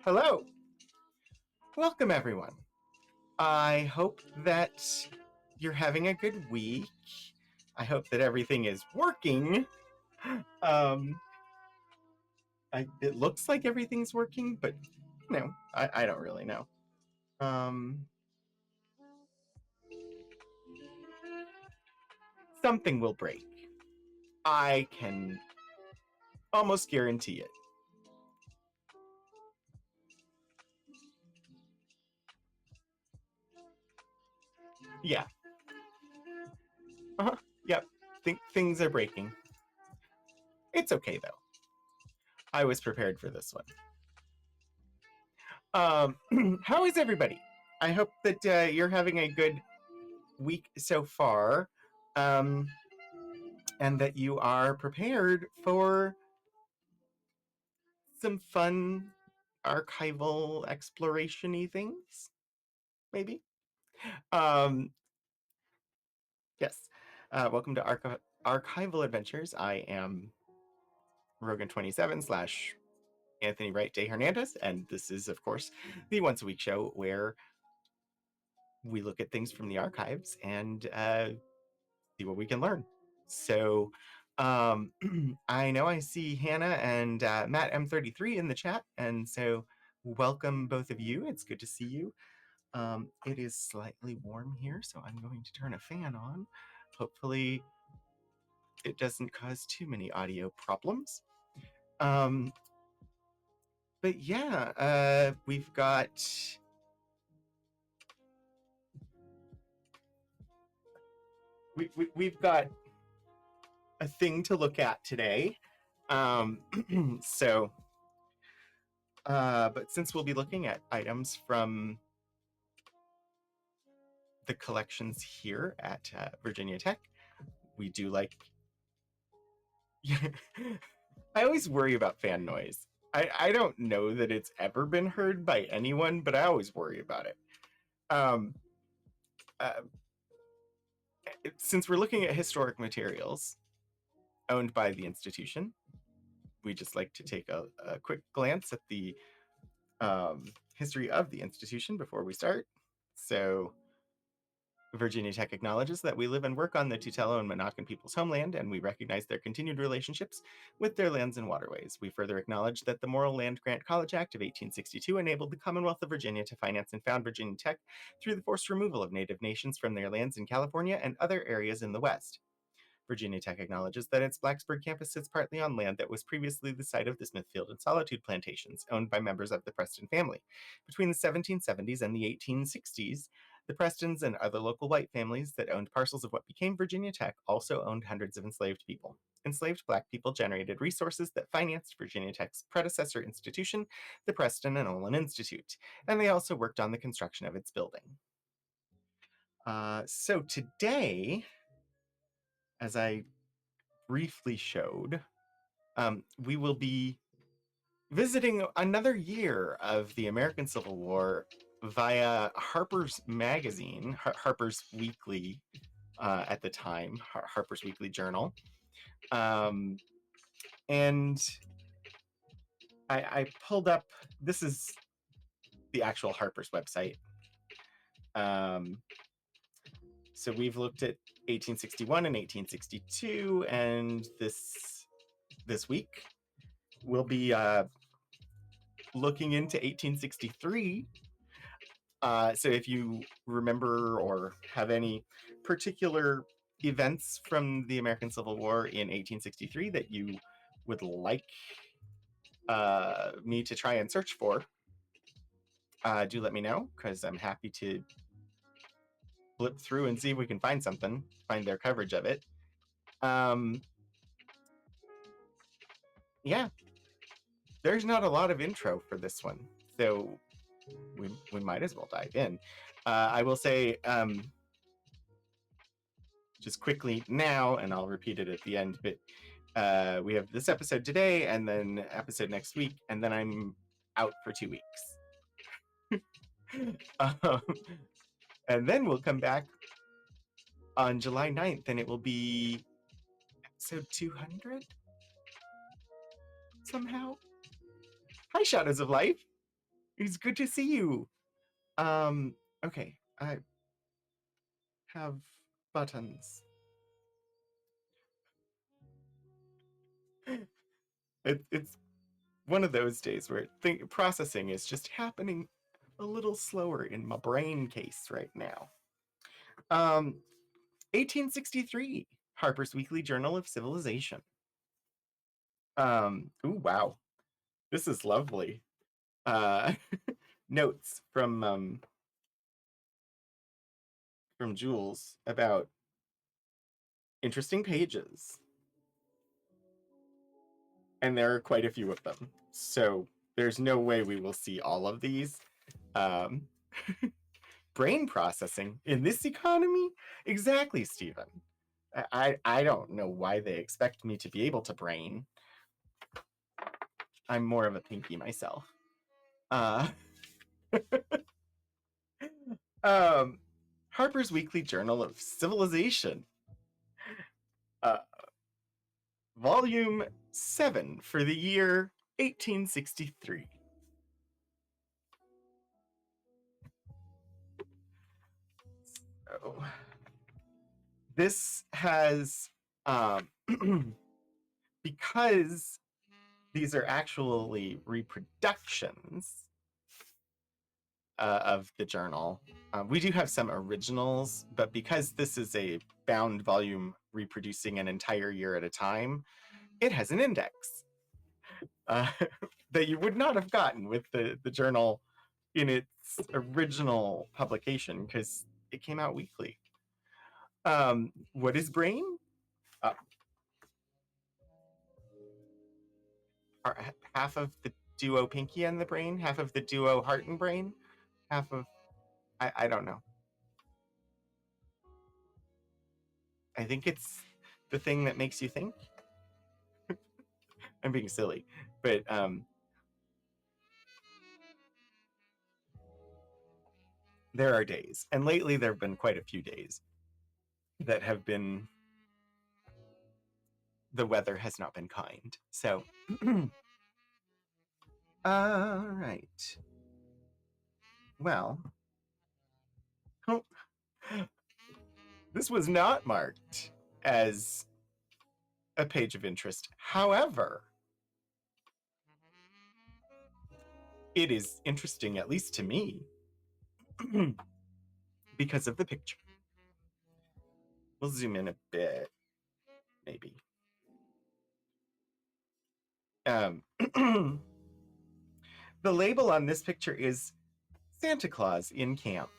Hello! Welcome, everyone. I hope that you're having a good week. I hope that everything is working. It looks like everything's working, but I don't really know. Something will break. I can almost guarantee it. Yeah. Yep. Things are breaking. It's okay, though. I was prepared for this one. How is everybody? I hope that you're having a good week so far, and that you are prepared for some fun archival exploration-y things, maybe. Yes. Welcome to Archival Adventures. I am Rogan27 / Anthony Wright Day Hernandez, and this is, of course, the once a week show where we look at things from the archives and see what we can learn. So I know I see Hannah and Matt M33 in the chat, and so welcome both of you. It's good to see you. It is slightly warm here, so I'm going to turn a fan on. Hopefully it doesn't cause too many audio problems. But yeah, we've got we've got a thing to look at today. So but since we'll be looking at items from the collections here at Virginia Tech, we do like I always worry about fan noise. I don't know that it's ever been heard by anyone, but I always worry about it. Since we're looking at historic materials owned by the institution, we just like to take a quick glance at the history of the institution before we start. So Virginia Tech acknowledges that we live and work on the Tutelo and Monacan people's homeland, and we recognize their continued relationships with their lands and waterways. We further acknowledge that the Morrill Land Grant College Act of 1862 enabled the Commonwealth of Virginia to finance and found Virginia Tech through the forced removal of Native nations from their lands in California and other areas in the West. Virginia Tech acknowledges that its Blacksburg campus sits partly on land that was previously the site of the Smithfield and Solitude plantations, owned by members of the Preston family. Between the 1770s and the 1860s, the Prestons and other local white families that owned parcels of what became Virginia Tech also owned hundreds of enslaved people. Enslaved Black people generated resources that financed Virginia Tech's predecessor institution, the Preston and Olin Institute, and they also worked on the construction of its building. So today, as I briefly showed, we will be visiting another year of the American Civil War via Harper's magazine, Harper's Weekly at the time, Harper's Weekly Journal. And I pulled up, this is the actual Harper's website. So we've looked at 1861 and 1862, and this week we'll be looking into 1863. So if you remember or have any particular events from the American Civil War in 1863 that you would like me to try and search for, do let me know, because I'm happy to flip through and see if we can find something, find their coverage of it. Yeah, there's not a lot of intro for this one, so we might as well dive in. I will say just quickly now, and I'll repeat it at the end, but we have this episode today and then episode next week, and then I'm out for 2 weeks. And then we'll come back on July 9th, and it will be episode 200 somehow. Hi, Shadows of Life. It's good to see you. Okay, I have buttons. It's one of those days where processing is just happening a little slower in my brain case right now. Um, 1863, Harper's Weekly Journal of Civilization. Ooh, wow. This is lovely. Notes from Jules about interesting pages. And there are quite a few of them. So there's no way we will see all of these. Um, brain processing in this economy? Exactly, Stephen. I don't know why they expect me to be able to brain. I'm more of a pinky myself. Uh, um, Harper's Weekly Journal of Civilization, uh, Volume 7 for the year 1863. So, this has, because these are actually reproductions of the journal. We do have some originals, but because this is a bound volume reproducing an entire year at a time, it has an index uh, that you would not have gotten with the journal in its original publication because it came out weekly. What is brain? Uh, half of the duo pinky and the brain, half of the duo heart and brain, half of I don't know. I think it's the thing that makes you think. I'm being silly, but there are days, and lately there have been quite a few days that have been the weather has not been kind. So, all right. Well, oh, this was not marked as a page of interest. However, it is interesting, at least to me, because of the picture. We'll zoom in a bit, maybe. The label on this picture is Santa Claus in camp.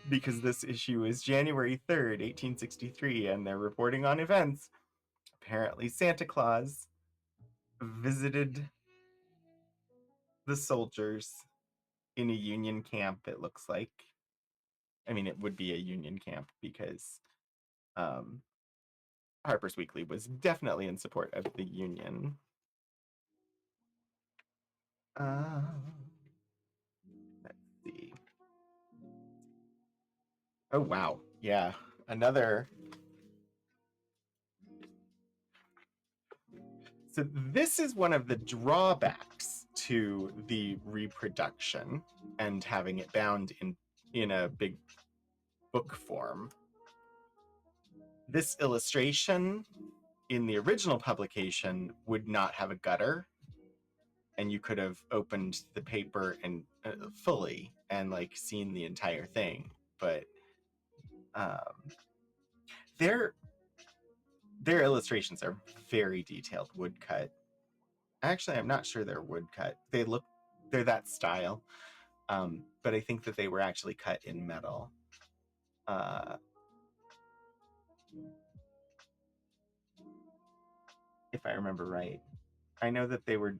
Because this issue is January 3rd, 1863, and they're reporting on events. Apparently, Santa Claus visited the soldiers in a Union camp, it looks like. I mean, it would be a Union camp because Harper's Weekly was definitely in support of the Union. Let's see. Oh, wow. Yeah. Another. So this is one of the drawbacks to the reproduction and having it bound in a big book form. This illustration in the original publication would not have a gutter, and you could have opened the paper and fully and like seen the entire thing. But their illustrations are very detailed, woodcut. Actually, I'm not sure they're woodcut. They're that style, but I think that they were actually cut in metal. If I remember right, I know that they were.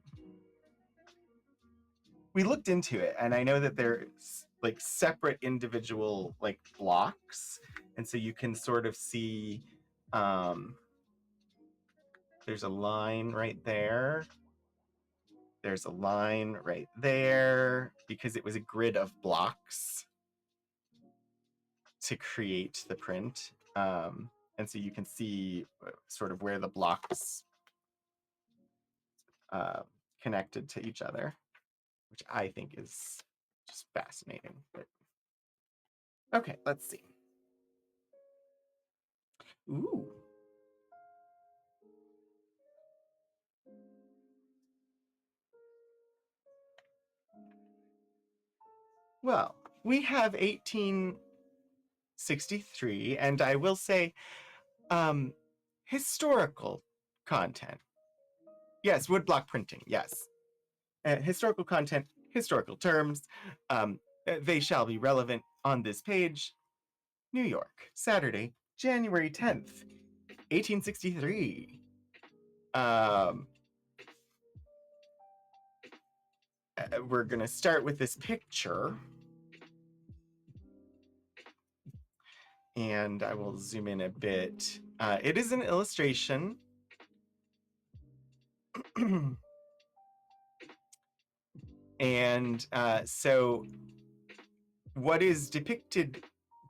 We looked into it, and I know that they're like separate individual like blocks, and so you can sort of see. There's a line right there. There's a line right there because it was a grid of blocks to create the print. And so you can see sort of where the blocks connected to each other, which I think is just fascinating. But okay, let's see. Ooh. Well, we have 1863, and I will say historical content. Yes, woodblock printing, yes. Historical content, historical terms, they shall be relevant on this page. New York, Saturday, January 10th, 1863. We're going to start with this picture. And I will zoom in a bit. It is an illustration. And so what is depicted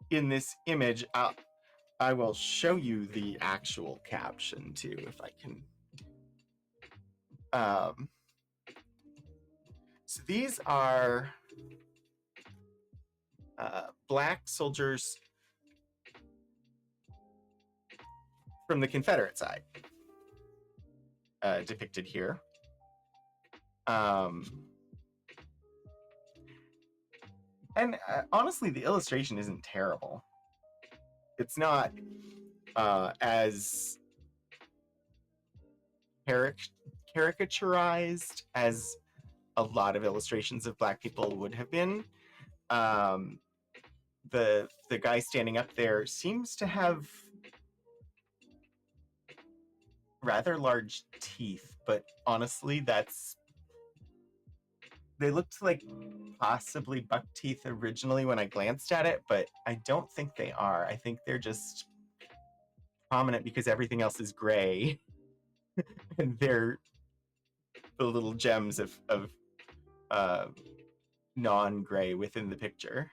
in this image, I will show you the actual caption too, if I can. So these are Black soldiers from the Confederate side, depicted here. And honestly, the illustration isn't terrible. It's not as caricaturized as a lot of illustrations of Black people would have been. The guy standing up there seems to have rather large teeth, but honestly, they looked like possibly buck teeth originally when I glanced at it, but I don't think they are. I think they're just prominent because everything else is gray. And they're the little gems of non-gray within the picture.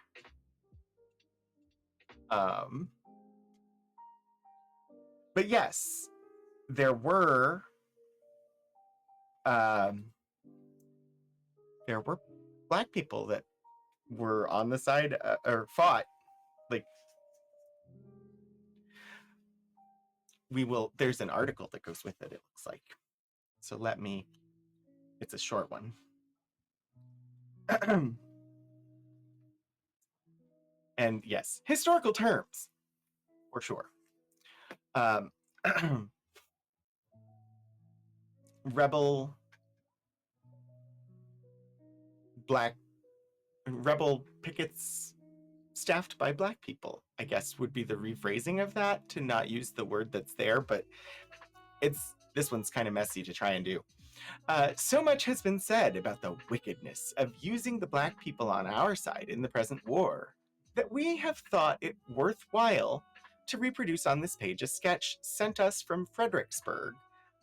But yes, there were Black people that were on the side or fought. Like, there's an article that goes with it, it looks like. So it's a short one. And yes, historical terms, for sure. Rebel pickets staffed by Black people, I guess would be the rephrasing of that, to not use the word that's there, but this one's kind of messy to try and do. So much has been said about the wickedness of using the Black people on our side in the present war that we have thought it worthwhile to reproduce on this page a sketch sent us from Fredericksburg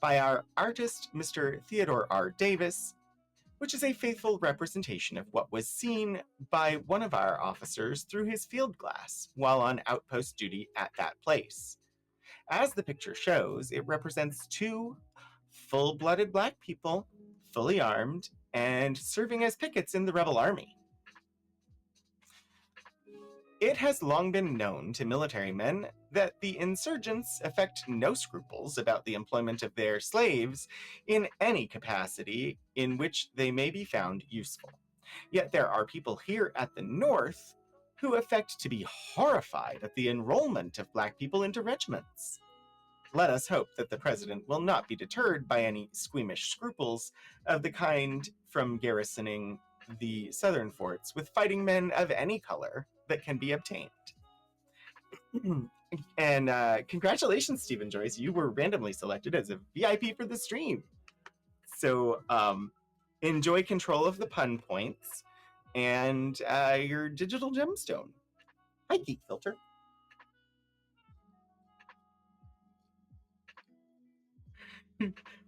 by our artist, Mr. Theodore R. Davis, which is a faithful representation of what was seen by one of our officers through his field glass while on outpost duty at that place. As the picture shows, it represents two full-blooded Black people, fully armed, and serving as pickets in the rebel army. It has long been known to military men that the insurgents affect no scruples about the employment of their slaves in any capacity in which they may be found useful. Yet there are people here at the North who affect to be horrified at the enrollment of Black people into regiments. Let us hope that the president will not be deterred by any squeamish scruples of the kind from garrisoning the southern forts with fighting men of any color that can be obtained. And congratulations, Stephen Joyce. You were randomly selected as a VIP for the stream. So enjoy control of the pun points and your digital gemstone. Hi, Geek Filter.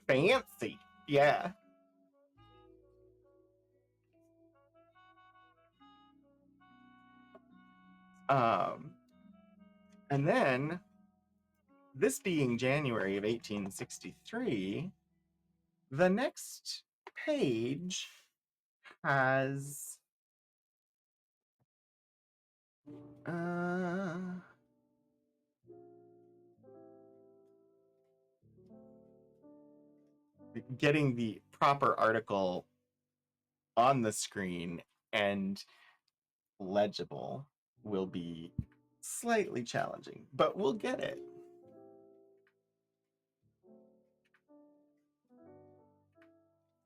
Fancy. Yeah. And then this being January of 1863, the next page has getting the proper article on the screen and legible will be slightly challenging, but we'll get it.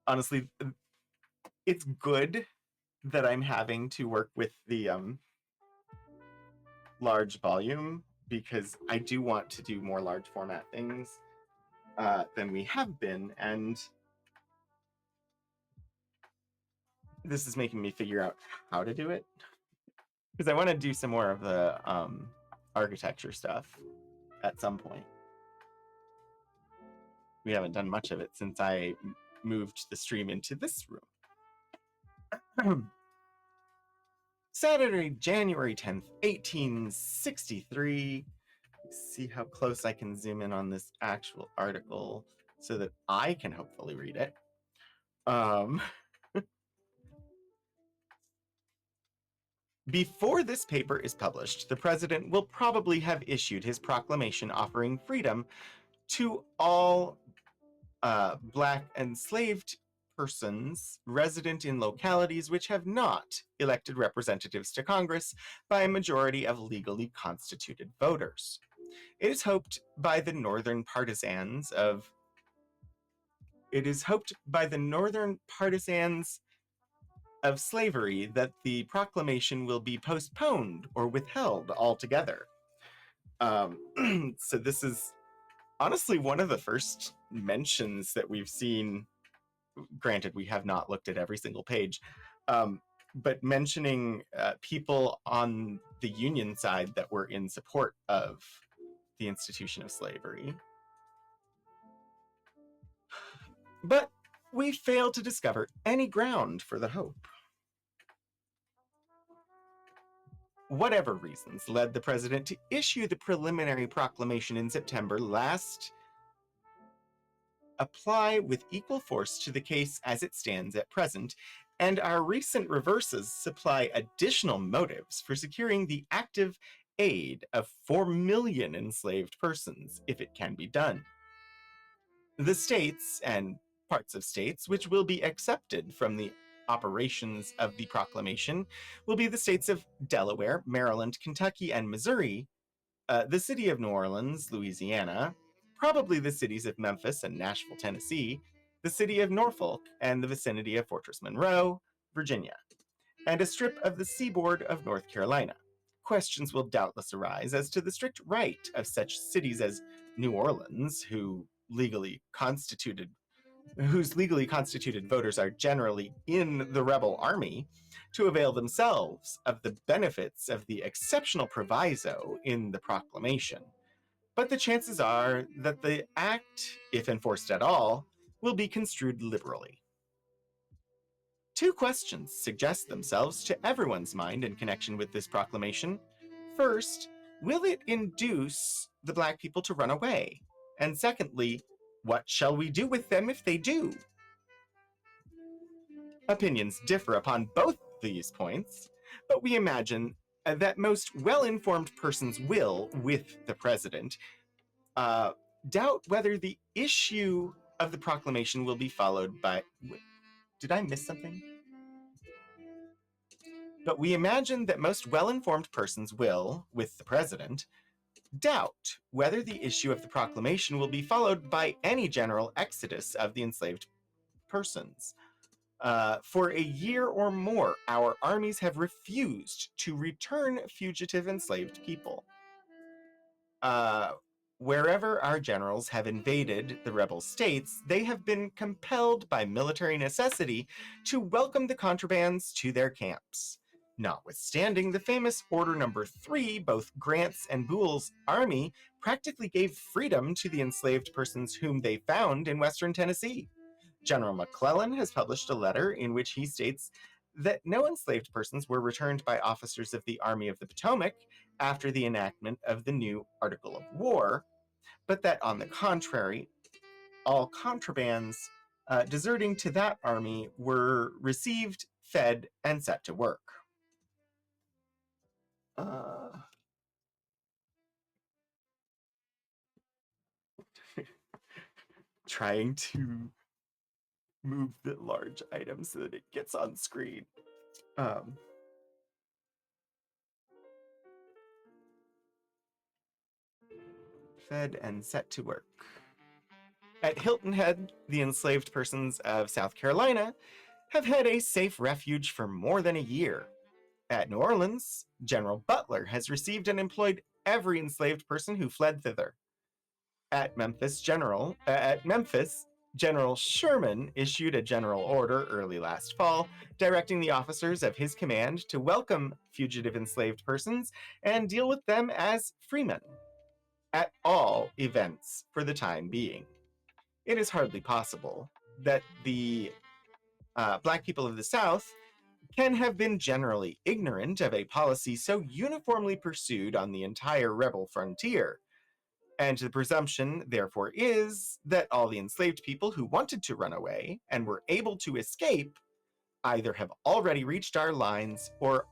Honestly, it's good that I'm having to work with the large volume, because I do want to do more large format things than we have been, and this is making me figure out how to do it, because I want to do some more of the architecture stuff at some point. We haven't done much of it since I moved the stream into this room. Saturday, January 10th, 1863. See how close I can zoom in on this actual article so that I can hopefully read it. Before this paper is published, the president will probably have issued his proclamation offering freedom to all Black enslaved persons resident in localities which have not elected representatives to Congress by a majority of legally constituted voters. It is hoped by the northern partisans of slavery that the proclamation will be postponed or withheld altogether. So this is honestly one of the first mentions that we've seen. Granted, we have not looked at every single page, but mentioning people on the Union side that were in support of the institution of slavery. But we fail to discover any ground for the hope. Whatever reasons led the president to issue the preliminary proclamation in September last, apply with equal force to the case as it stands at present, and our recent reverses supply additional motives for securing the active aid of 4 million enslaved persons, if it can be done. The states and parts of states which will be accepted from the operations of the proclamation will be the states of Delaware, Maryland, Kentucky, and Missouri, the city of New Orleans, Louisiana, probably the cities of Memphis and Nashville, Tennessee, the city of Norfolk, and the vicinity of Fortress Monroe, Virginia, and a strip of the seaboard of North Carolina. Questions will doubtless arise as to the strict right of such cities as New Orleans, whose legally constituted voters are generally in the rebel army, to avail themselves of the benefits of the exceptional proviso in the proclamation. But the chances are that the act, if enforced at all, will be construed liberally. Two questions suggest themselves to everyone's mind in connection with this proclamation. First, will it induce the Black people to run away? And secondly, what shall we do with them if they do? Opinions differ upon both these points, but we imagine that most well-informed persons will, with the president, doubt whether the issue of the proclamation will be followed by... Did I miss something? But we imagine that most well-informed persons will, with the president, doubt whether the issue of the proclamation will be followed by any general exodus of the enslaved persons. For a year or more, our armies have refused to return fugitive enslaved people. Wherever our generals have invaded the rebel states, they have been compelled by military necessity to welcome the contrabands to their camps. Notwithstanding the famous Order Number 3, both Grant's and Buell's army practically gave freedom to the enslaved persons whom they found in western Tennessee. General McClellan has published a letter in which he states that no enslaved persons were returned by officers of the Army of the Potomac after the enactment of the new Article of War, but that on the contrary, all contrabands deserting to that army were received, fed, and set to work. Trying to move the large item so that it gets on screen. Fed and set to work. At Hilton Head, the enslaved persons of South Carolina have had a safe refuge for more than a year. At New Orleans, General Butler has received and employed every enslaved person who fled thither. At Memphis, General Sherman issued a general order early last fall, directing the officers of his command to welcome fugitive enslaved persons and deal with them as freemen, at all events for the time being. It is hardly possible that the Black people of the South can have been generally ignorant of a policy so uniformly pursued on the entire rebel frontier. And the presumption, therefore, is that all the enslaved people who wanted to run away and were able to escape either have already reached our lines or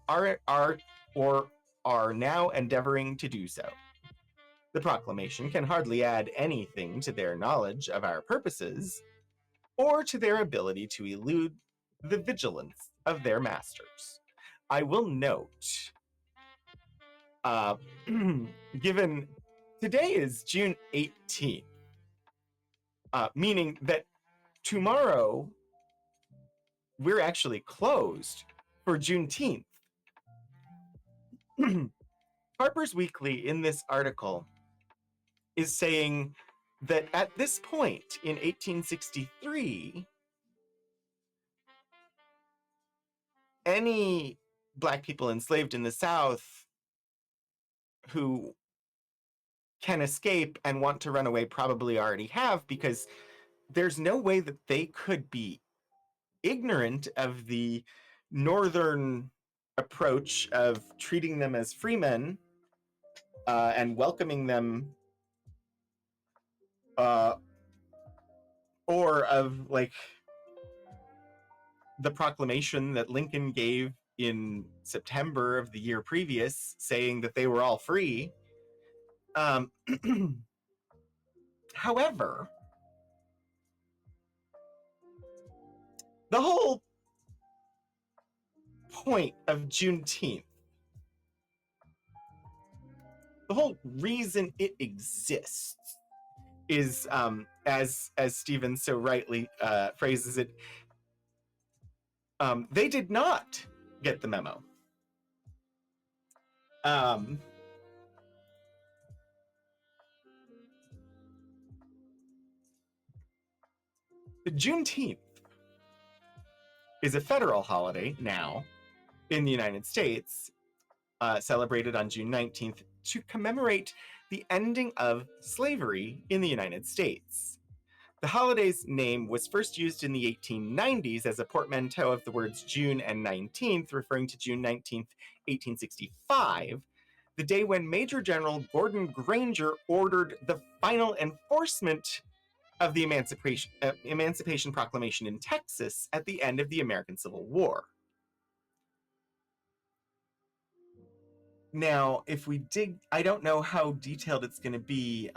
are now endeavoring to do so. The proclamation can hardly add anything to their knowledge of our purposes or to their ability to elude the vigilance of their masters. I will note, given today is June 18th, meaning that tomorrow we're actually closed for Juneteenth. Harper's Weekly in this article is saying that at this point in 1863, any Black people enslaved in the South who can escape and want to run away probably already have, because there's no way that they could be ignorant of the Northern approach of treating them as freemen and welcoming them, or of like the proclamation that Lincoln gave in September of the year previous saying that they were all free. However, the whole point of Juneteenth, the whole reason it exists is, as Stephen so rightly phrases it, they did not get the memo. Juneteenth is a federal holiday now in the United States, celebrated on June 19th to commemorate the ending of slavery in the United States. The holiday's name was first used in the 1890s as a portmanteau of the words June and 19th, referring to June 19th, 1865, the day when Major General Gordon Granger ordered the final enforcement of the Emancipation Proclamation in Texas at the end of the American Civil War. Now, if we dig, I don't know how detailed it's going to be.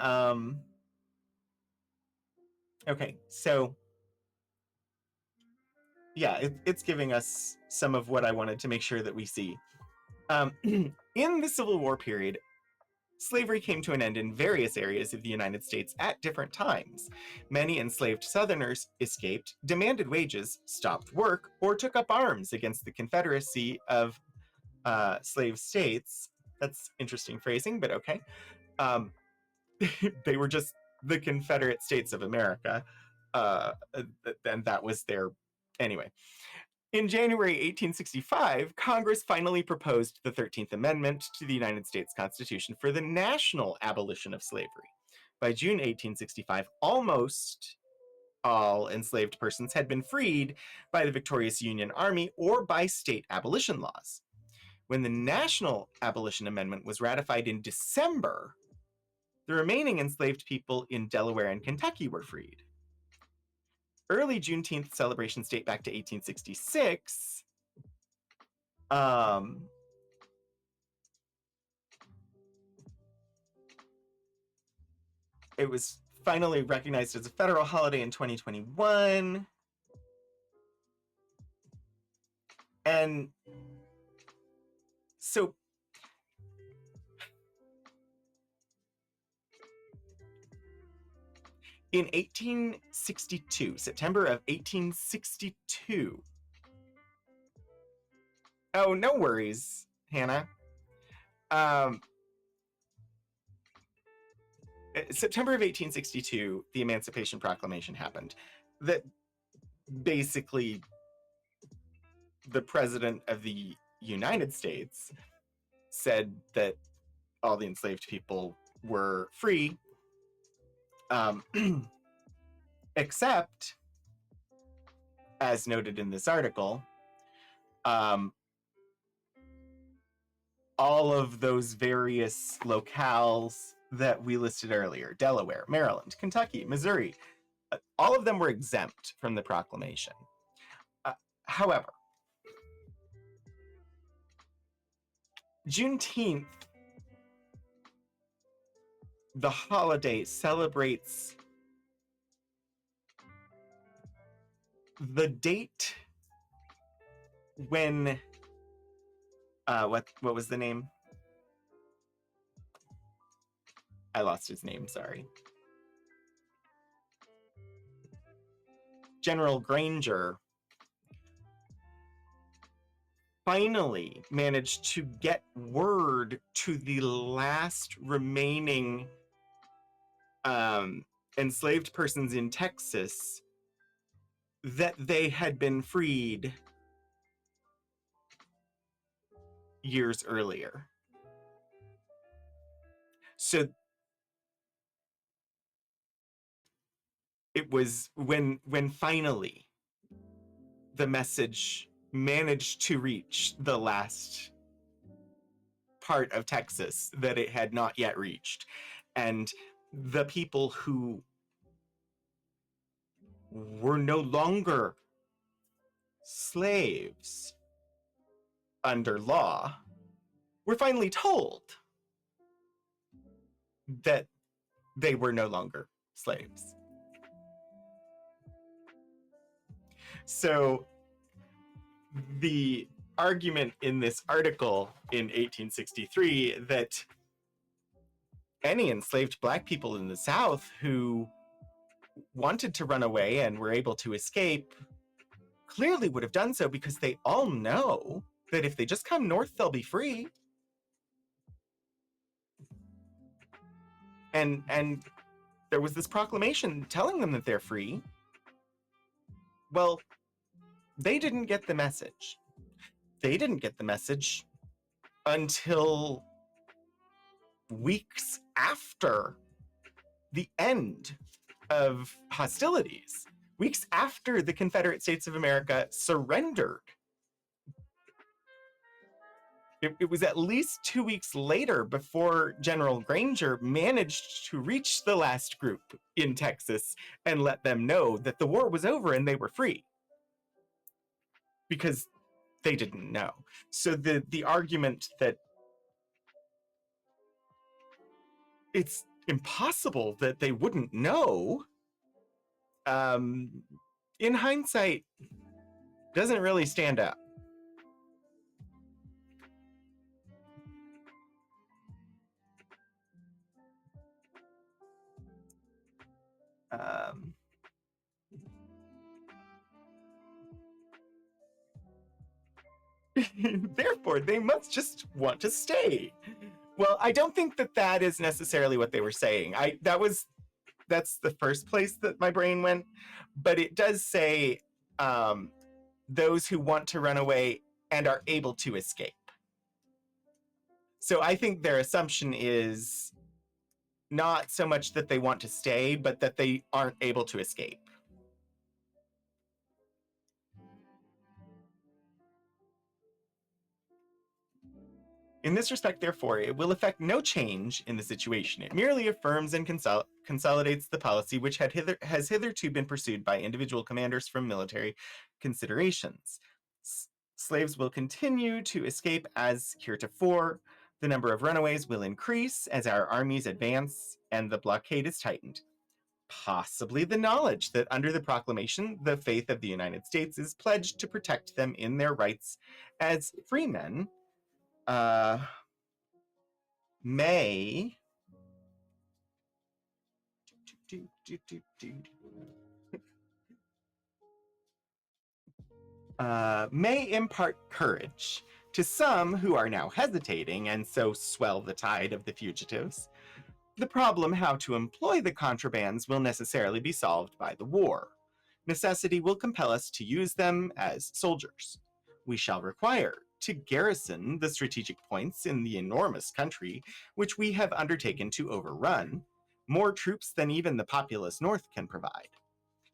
Okay, so yeah, it's giving us some of what I wanted to make sure that we see. In the Civil War period, slavery came to an end in various areas of the United States at different times. Many enslaved Southerners escaped, demanded wages, stopped work, or took up arms against the Confederacy of slave states. That's interesting phrasing, but okay. They were just the Confederate States of America, and that was their... Anyway. In January 1865, Congress finally proposed the 13th Amendment to the United States Constitution for the national abolition of slavery. By June 1865, almost all enslaved persons had been freed by the victorious Union Army or by state abolition laws. When the National Abolition Amendment was ratified in December, The remaining enslaved people in Delaware and Kentucky were freed. Early Juneteenth celebrations date back to 1866. It was finally recognized as a federal holiday in 2021. And so in 1862, September of 1862. Oh, no worries, Hannah. September of 1862, the Emancipation Proclamation happened. That basically the president of the United States said that all the enslaved people were free, except, as noted in this article, all of those various locales that we listed earlier, Delaware, Maryland, Kentucky, Missouri, all of them were exempt from the proclamation. However, Juneteenth, the holiday, celebrates the date when what was the name? I lost his name, sorry. General Granger finally managed to get word to the last remaining enslaved persons in Texas that they had been freed years earlier. So it was when finally the message managed to reach the last part of Texas that it had not yet reached. And the people who were no longer slaves under law were finally told that they were no longer slaves. So the argument in this article in 1863 that any enslaved Black people in the South who wanted to run away and were able to escape clearly would have done so because they all know that if they just come north, they'll be free. And there was this proclamation telling them that they're free. Well, they didn't get the message. They didn't get the message until weeks after the end of hostilities, weeks after the Confederate States of America surrendered. It was at least 2 weeks later before General Granger managed to reach the last group in Texas and let them know that the war was over and they were free. Because they didn't know. So the argument that it's impossible that they wouldn't know, in hindsight, doesn't really stand up. Therefore, they must just want to stay. Well, I don't think that is necessarily what they were saying. That's the first place that my brain went, but it does say those who want to run away and are able to escape. So I think their assumption is not so much that they want to stay, but that they aren't able to escape. In this respect, therefore, it will effect no change in the situation. It merely affirms and consolidates the policy which has hitherto been pursued by individual commanders from military considerations. Slaves will continue to escape as heretofore. The number of runaways will increase as our armies advance and the blockade is tightened. Possibly the knowledge that under the proclamation, the faith of the United States is pledged to protect them in their rights as freemen may may impart courage to some who are now hesitating and so swell the tide of the fugitives. The problem how to employ the contrabands will necessarily be solved by the war. Necessity will compel us to use them as soldiers. We shall require to garrison the strategic points in the enormous country which we have undertaken to overrun, more troops than even the populous North can provide.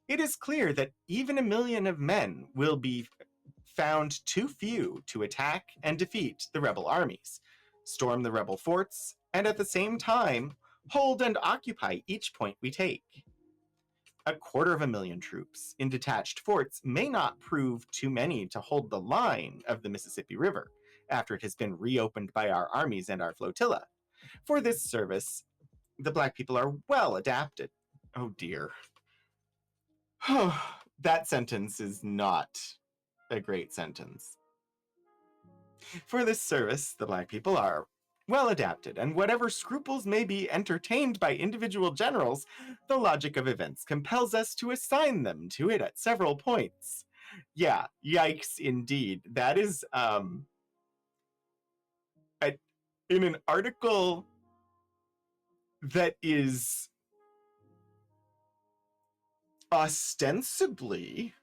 It is clear that even 1 million of men will be found too few to attack and defeat the rebel armies, storm the rebel forts, and at the same time hold and occupy each point we take. 250,000 troops in detached forts may not prove too many to hold the line of the Mississippi River after it has been reopened by our armies and our flotilla. For this service, the Black people are well adapted. Oh dear. That sentence is not a great sentence. For this service, the Black people are well adapted, and whatever scruples may be entertained by individual generals, the logic of events compels us to assign them to it at several points. Yeah, yikes indeed. That is in an article that is ostensibly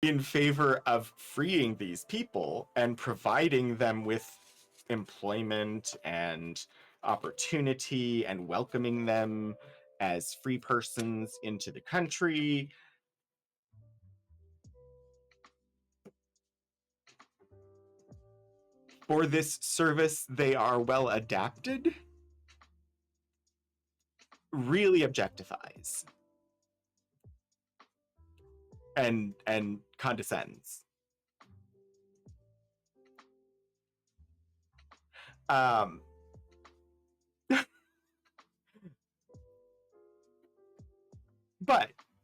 in favor of freeing these people and providing them with employment and opportunity and welcoming them as free persons into the country. For this service, they are well adapted, really objectifies and condescends. But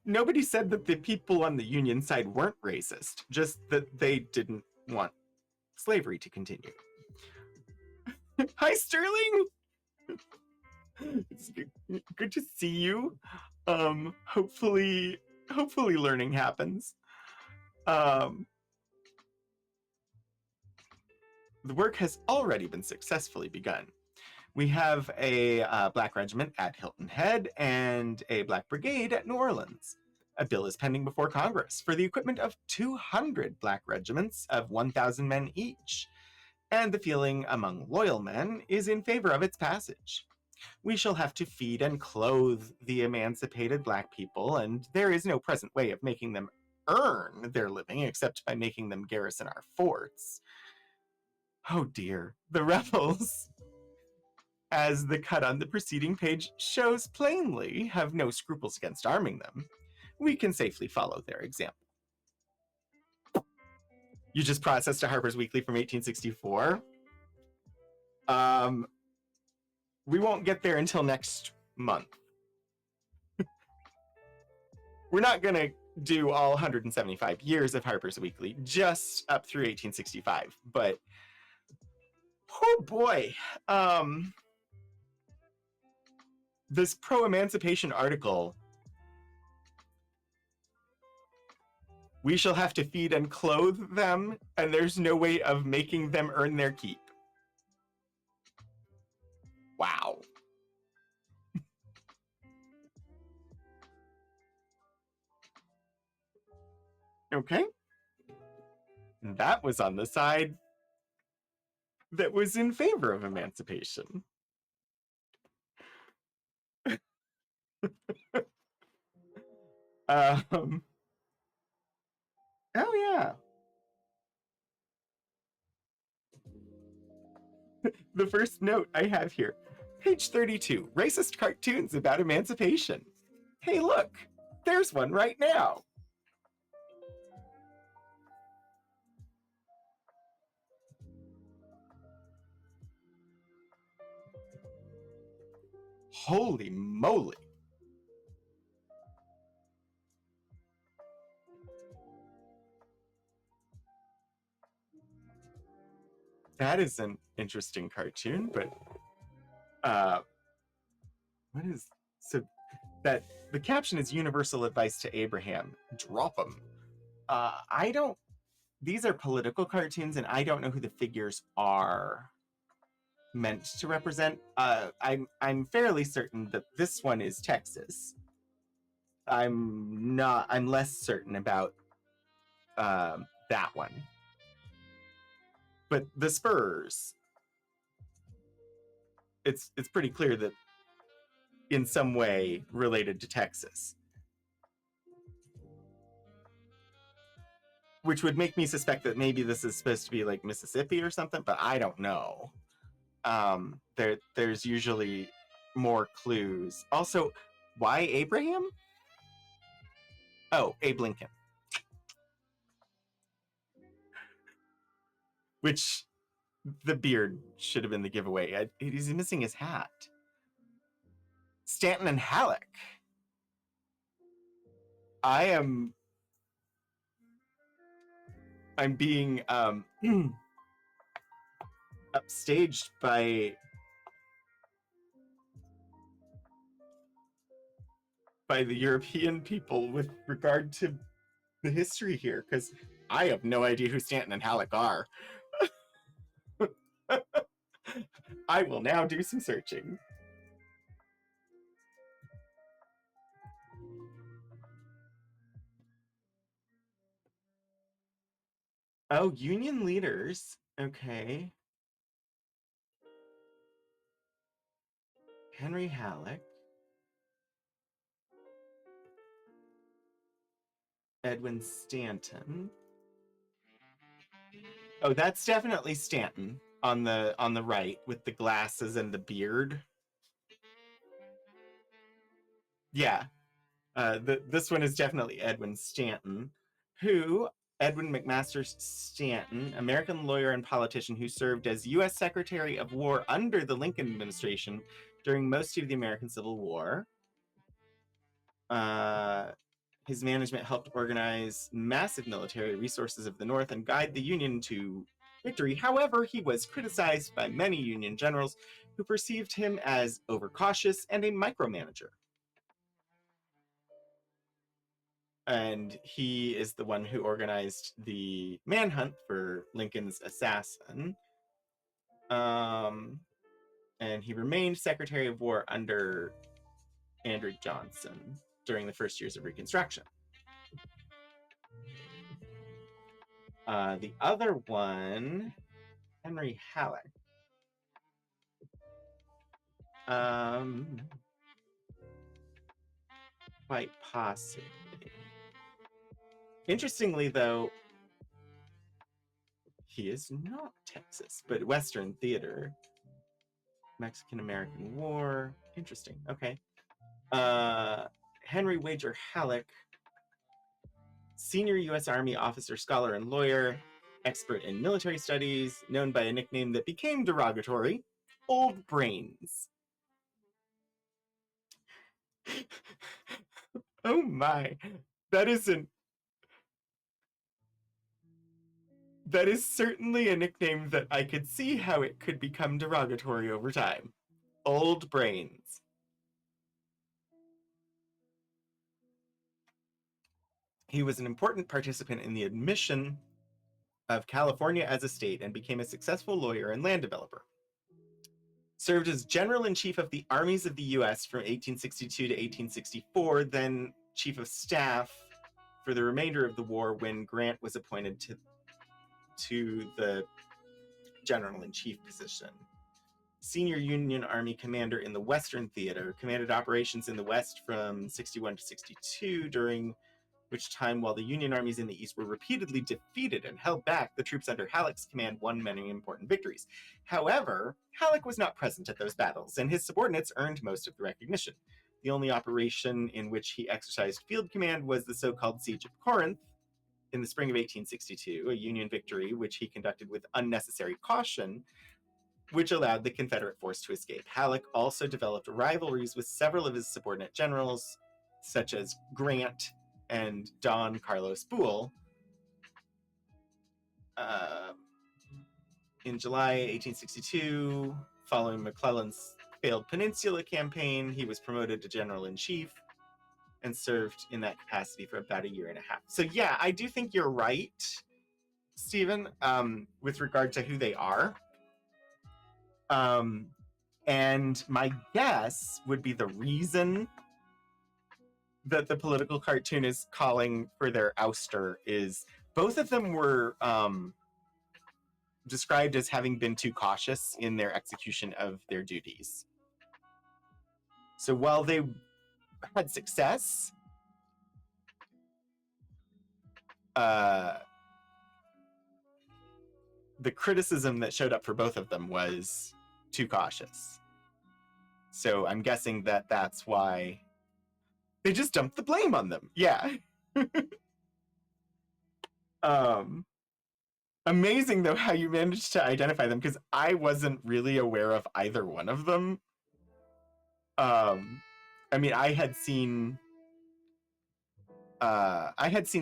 nobody said that the people on the Union side weren't racist, just that they didn't want slavery to continue. Hi, Sterling! It's good to see you. Hopefully learning happens. The work has already been successfully begun. We have a Black regiment at Hilton Head and a Black brigade at New Orleans. A bill is pending before Congress for the equipment of 200 Black regiments of 1,000 men each, and the feeling among loyal men is in favor of its passage. We shall have to feed and clothe the emancipated Black people, and there is no present way of making them earn their living except by making them garrison our forts. Oh dear, the rebels, as the cut on the preceding page shows plainly, have no scruples against arming them. We can safely follow their example. You just processed a Harper's Weekly from 1864? We won't get there until next month. We're not going to do all 175 years of Harper's Weekly, just up through 1865. But, oh boy, this pro-emancipation article, we shall have to feed and clothe them, and there's no way of making them earn their keep. Wow. Okay. That was on the side that was in favor of emancipation. Oh yeah. The first note I have here, page 32, racist cartoons about emancipation. Hey, look, there's one right now. Holy moly. That is an interesting cartoon, but what is, so that the caption is universal advice to Abraham, drop them. I don't, these are political cartoons and I don't know who the figures are meant to represent. I'm fairly certain that this one is Texas. I'm less certain about that one. But the Spurs, it's pretty clear that in some way related to Texas. Which would make me suspect that maybe this is supposed to be like Mississippi or something, but I don't know. There's usually more clues. Also, why Abraham? Oh, Abe Lincoln. Which the beard should have been the giveaway. He's missing his hat. Stanton and Halleck. I'm being upstaged by the European people with regard to the history here, because I have no idea who Stanton and Halleck are. I will now do some searching. Oh, Union leaders. Okay. Henry Halleck. Edwin Stanton. Oh, that's definitely Stanton on the right with the glasses and the beard. Yeah. This one is definitely Edwin Stanton, who Edwin McMaster Stanton, American lawyer and politician who served as U.S. Secretary of War under the Lincoln administration during most of the American Civil War. His management helped organize massive military resources of the North and guide the Union to victory. However, he was criticized by many Union generals who perceived him as overcautious and a micromanager. And he is the one who organized the manhunt for Lincoln's assassin. And he remained Secretary of War under Andrew Johnson during the first years of Reconstruction. The other one, Henry Halleck. Quite possibly. Interestingly, though, he is not Texas, but Western theater. Mexican-American War. Interesting. Okay. Henry Wager Halleck, senior U.S. Army officer, scholar, and lawyer, expert in military studies, known by a nickname that became derogatory, Old Brains. Oh my. That is certainly a nickname that I could see how it could become derogatory over time. Old Brains. He was an important participant in the admission of California as a state and became a successful lawyer and land developer. Served as General-in-Chief of the Armies of the U.S. from 1862 to 1864, then Chief of Staff for the remainder of the war when Grant was appointed to the General-in-Chief position. Senior Union Army commander in the Western Theater, commanded operations in the West from 61 to 62 during which time while the Union armies in the East were repeatedly defeated and held back, the troops under Halleck's command won many important victories. However, Halleck was not present at those battles, and his subordinates earned most of the recognition. The only operation in which he exercised field command was the so-called Siege of Corinth in the spring of 1862, a Union victory which he conducted with unnecessary caution, which allowed the Confederate force to escape. Halleck also developed rivalries with several of his subordinate generals, such as Grant and Don Carlos Buell. In July 1862, following McClellan's failed Peninsula campaign, he was promoted to general-in-chief and served in that capacity for about a year and a half. So yeah, I do think you're right, Stephen, with regard to who they are. And my guess would be the reason that the political cartoon is calling for their ouster is both of them were described as having been too cautious in their execution of their duties. So while they had success, the criticism that showed up for both of them was too cautious. So I'm guessing that that's why they just dumped the blame on them. Yeah. Amazing though how you managed to identify them, because I wasn't really aware of either one of them. I mean, I had seen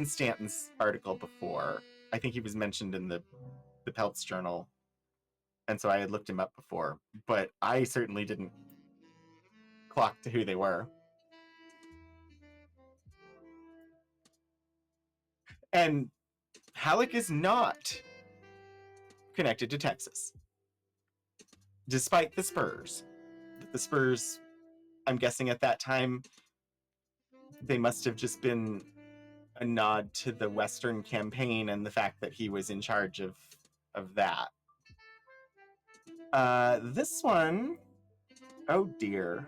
Stanton's article before. I think he was mentioned in the Peltz Journal, and so I had looked him up before, but I certainly didn't clock to who they were. And Halleck is not connected to Texas, despite the Spurs. The Spurs, I'm guessing at that time, they must have just been a nod to the Western campaign and the fact that he was in charge of that. This one, oh dear.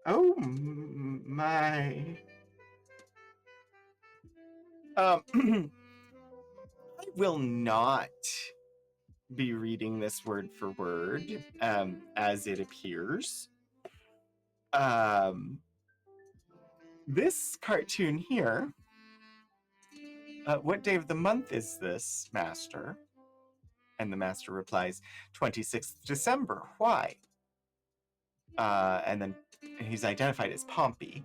Oh my. I will not be reading this word for word as it appears. This cartoon here, what day of the month is this, Master? And the Master replies, 26th December. Why? And then he's identified as Pompey.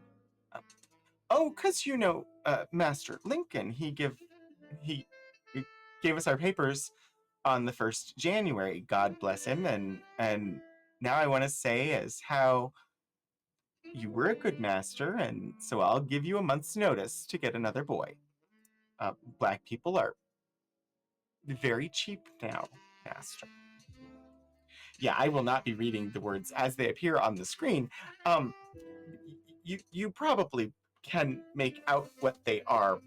Oh, because Master Lincoln, he gave us our papers on the 1st January. God bless him. And now I want to say as how you were a good master, and so I'll give you a month's notice to get another boy. Black people are very cheap now, Master. Yeah, I will not be reading the words as they appear on the screen. You probably can make out what they are,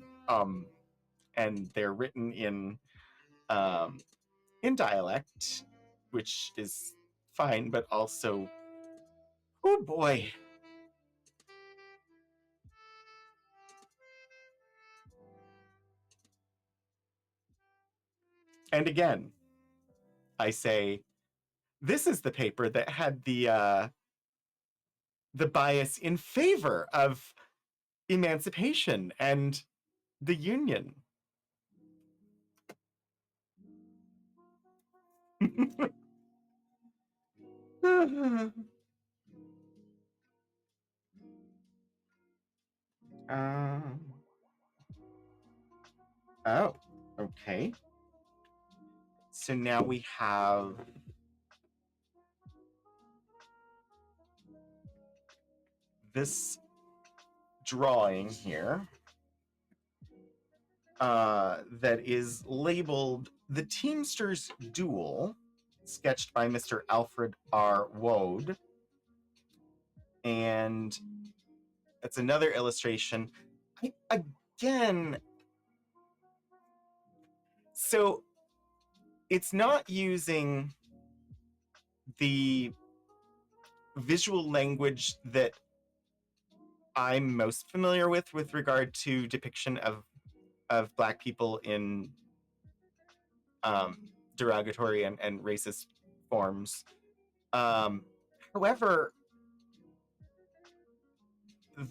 and they're written in dialect, which is fine, but also, oh boy. And again, I say, this is the paper that had the bias in favor of emancipation and the Union. Oh, okay. So now we have this drawing here that is labeled The Teamsters Duel, sketched by Mr. Alfred R. Woad. And it's another illustration. again, so it's not using the visual language that I'm most familiar with regard to depiction of Black people in derogatory and racist forms. However,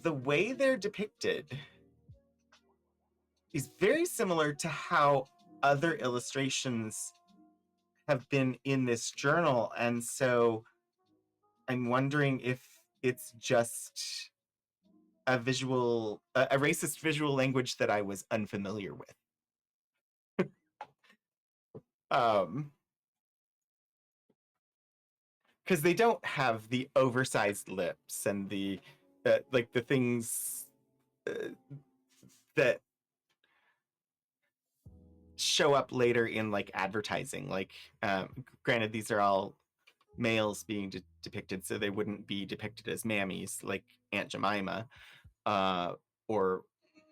the way they're depicted is very similar to how other illustrations have been in this journal, and so I'm wondering if it's just a racist visual language that I was unfamiliar with. Because they don't have the oversized lips and the like the things that show up later in like advertising. Like, granted, these are all males being depicted, so they wouldn't be depicted as mammies like Aunt Jemima, or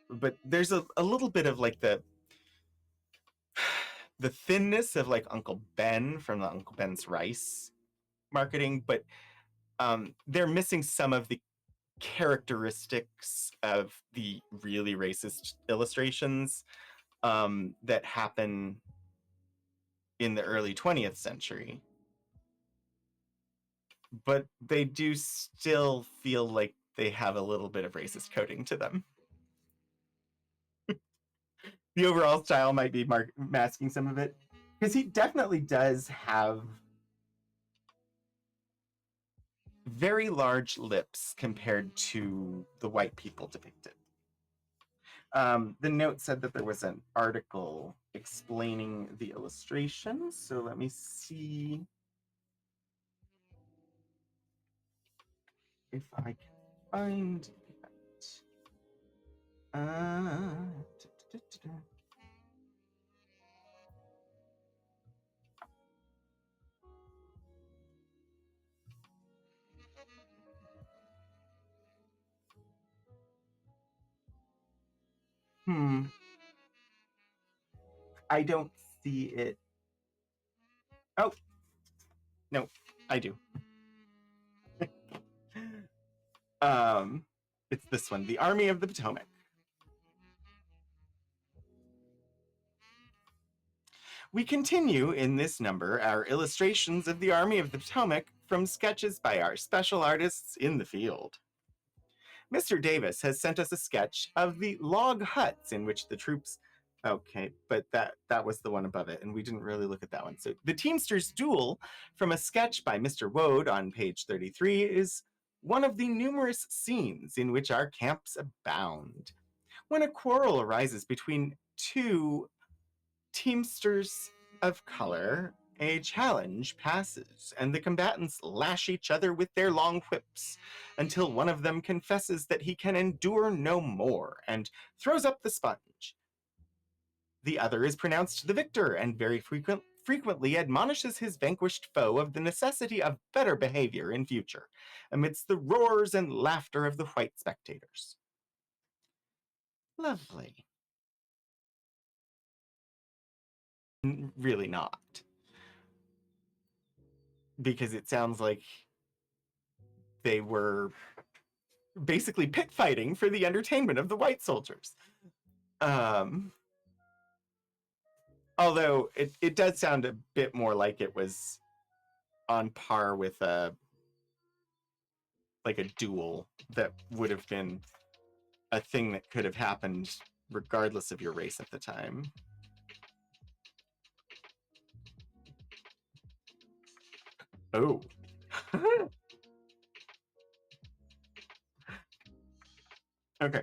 but there's a little bit of like the thinness of like Uncle Ben from the Uncle Ben's Rice marketing, but they're missing some of the characteristics of the really racist illustrations that happen in the early 20th century. But they do still feel like they have a little bit of racist coding to them. The overall style might be masking some of it, because he definitely does have very large lips compared to the white people depicted. The note said that there was an article explaining the illustrations, so let me see if I can find that. I don't see it. Oh, no, I do. It's this one, the Army of the Potomac. We continue in this number our illustrations of the Army of the Potomac from sketches by our special artists in the field. Mr. Davis has sent us a sketch of the log huts in which the troops... Okay, but that was the one above it, and we didn't really look at that one. So the Teamsters' Duel, from a sketch by Mr. Woad on page 33, is one of the numerous scenes in which our camps abound. When a quarrel arises between two Teamsters of color, a challenge passes, and the combatants lash each other with their long whips until one of them confesses that he can endure no more and throws up the sponge. The other is pronounced the victor and very frequently admonishes his vanquished foe of the necessity of better behavior in future, amidst the roars and laughter of the white spectators. Lovely. Really not. Because it sounds like they were basically pit fighting for the entertainment of the white soldiers. Although it does sound a bit more like it was on par with a duel that would have been a thing that could have happened regardless of your race at the time. Oh. Okay.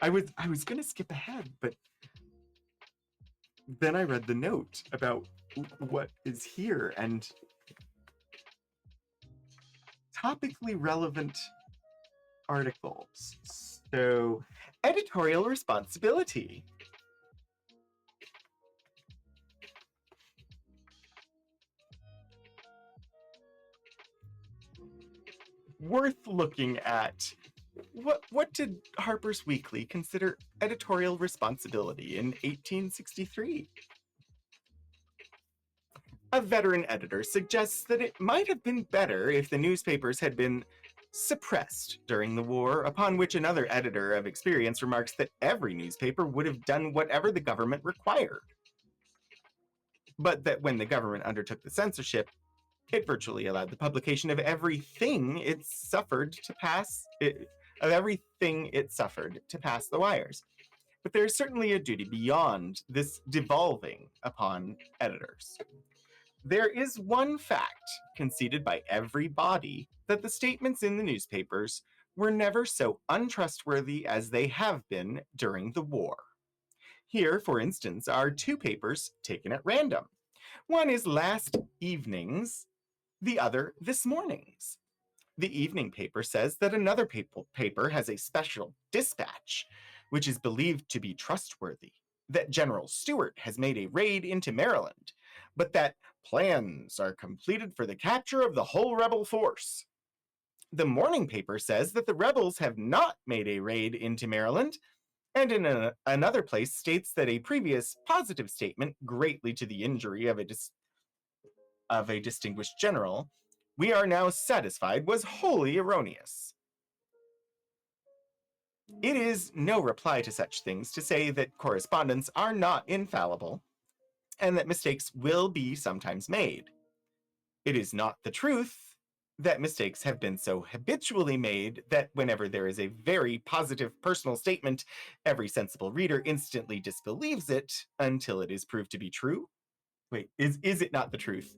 I was gonna skip ahead, but then I read the note about what is here, and topically relevant articles. So, editorial responsibility. Worth looking at What did Harper's Weekly consider editorial responsibility in 1863? A veteran editor suggests that it might have been better if the newspapers had been suppressed during the war, upon which another editor of experience remarks that every newspaper would have done whatever the government required, but that when the government undertook the censorship, it virtually allowed the publication of everything it suffered to pass the wires. But there is certainly a duty beyond this devolving upon editors. There is one fact conceded by every body, that the statements in the newspapers were never so untrustworthy as they have been during the war. Here, for instance, are two papers taken at random. One is last evening's, the other this morning's. The evening paper says that another paper has a special dispatch, which is believed to be trustworthy, that General Stuart has made a raid into Maryland, but that plans are completed for the capture of the whole rebel force. The morning paper says that the rebels have not made a raid into Maryland, and in another place states that a previous positive statement, greatly to the injury of a distinguished general, we are now satisfied, was wholly erroneous. It is no reply to such things to say that correspondents are not infallible, and that mistakes will be sometimes made. It is not the truth that mistakes have been so habitually made that whenever there is a very positive personal statement, every sensible reader instantly disbelieves it until it is proved to be true. Wait, is it not the truth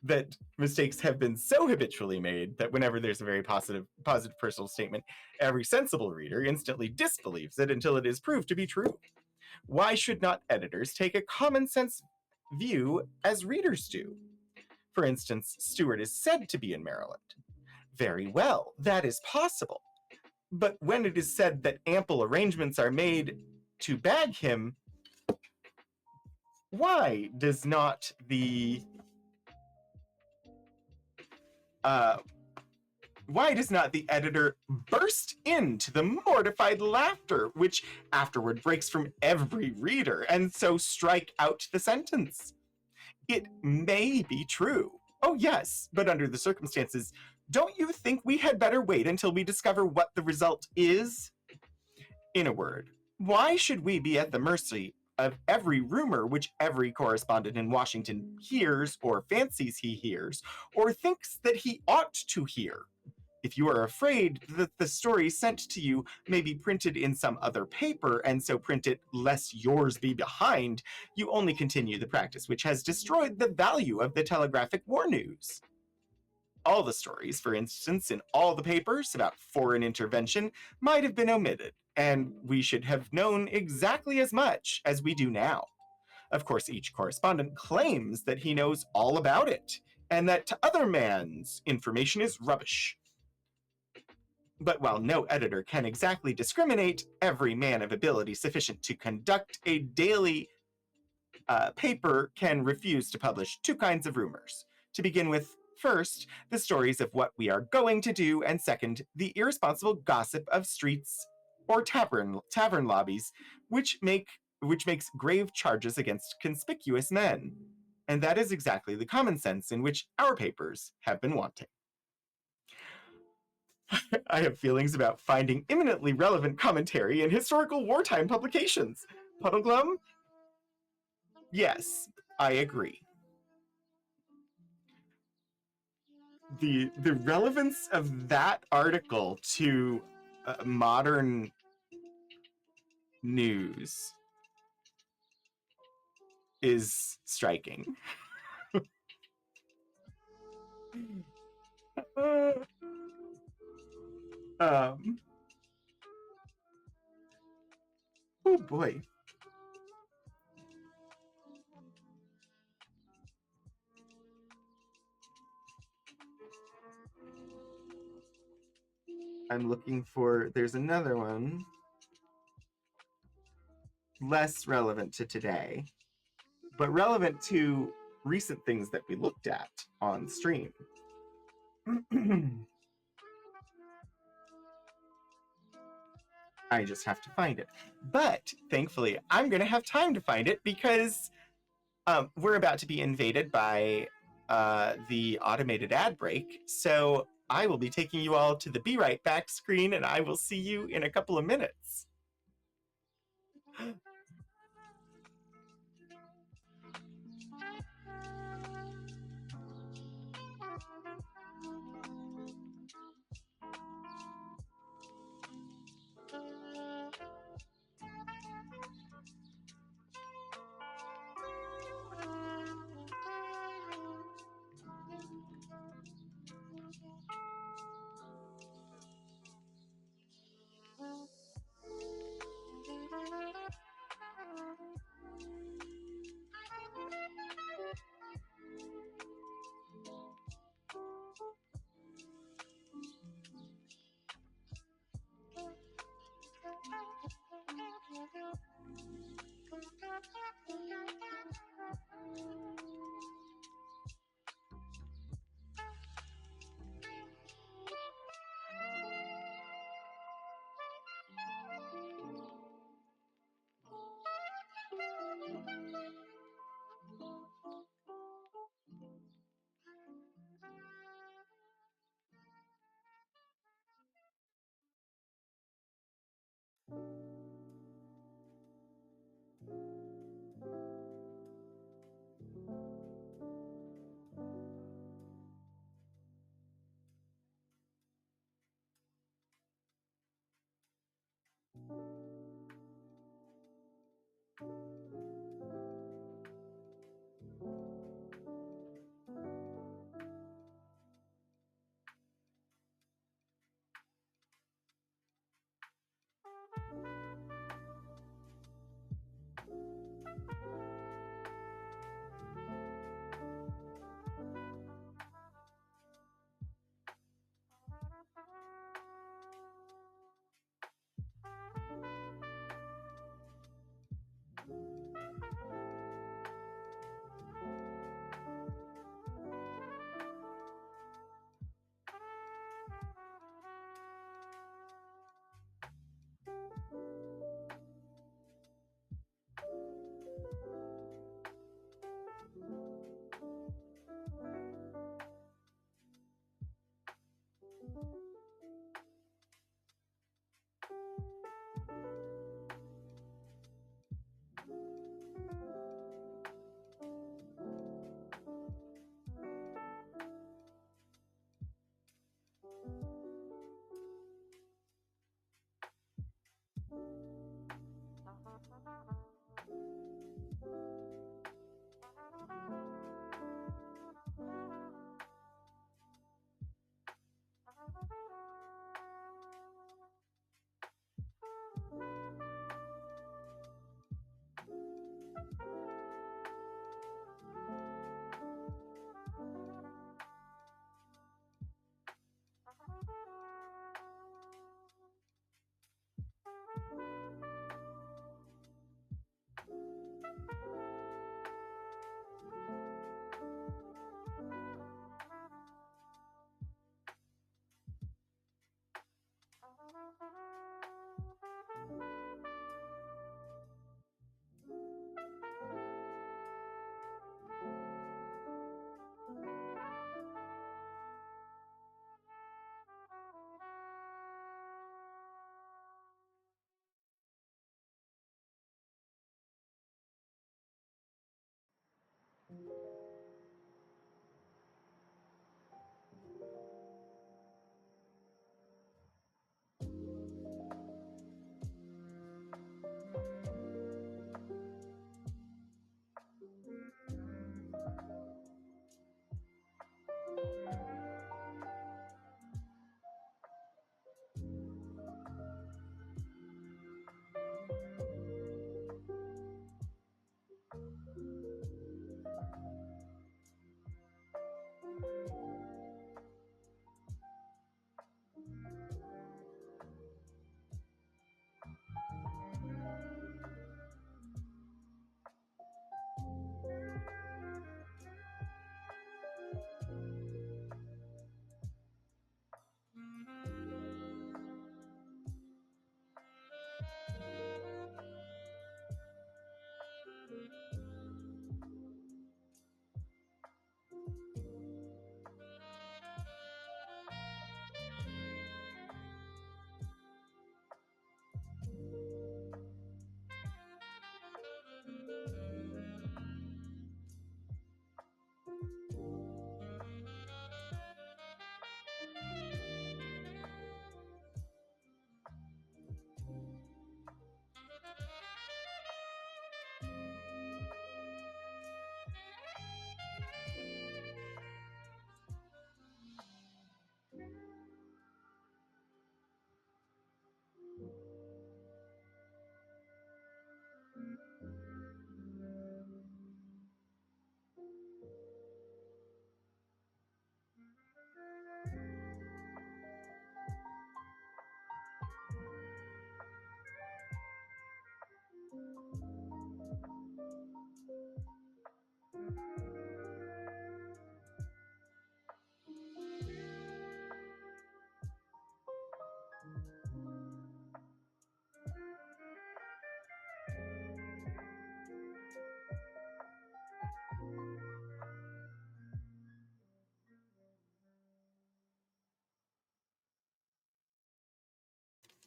that mistakes have been so habitually made that whenever there's a very positive personal statement, every sensible reader instantly disbelieves it until it is proved to be true? Why should not editors take a common sense view as readers do? For instance, Stuart is said to be in Maryland. Very well, that is possible. But when it is said that ample arrangements are made to bag him, why does not the editor burst into the mortified laughter, which afterward breaks from every reader, and so strike out the sentence? It may be true. Oh, yes, but under the circumstances, don't you think we had better wait until we discover what the result is? In a word, why should we be at the mercy of every rumor which every correspondent in Washington hears or fancies he hears or thinks that he ought to hear? If you are afraid that the story sent to you may be printed in some other paper, and so print it lest yours be behind, you only continue the practice which has destroyed the value of the telegraphic war news. All the stories, for instance, in all the papers about foreign intervention might have been omitted, and we should have known exactly as much as we do now. Of course, each correspondent claims that he knows all about it, and that to other man's information is rubbish. But while no editor can exactly discriminate, every man of ability sufficient to conduct a daily paper can refuse to publish two kinds of rumors. To begin with, first, the stories of what we are going to do, and second, the irresponsible gossip of streets or tavern lobbies, which makes grave charges against conspicuous men. And that is exactly the common sense in which our papers have been wanting. I have feelings about finding eminently relevant commentary in historical wartime publications. Puddleglum? Yes, I agree. The relevance of that article to modern news is striking. Oh boy. I'm looking for, there's another one less relevant to today, but relevant to recent things that we looked at on stream. I just have to find it. But thankfully, I'm going to have time to find it because we're about to be invaded by the automated ad break. So I will be taking you all to the Be Right Back screen, and I will see you in a couple of minutes.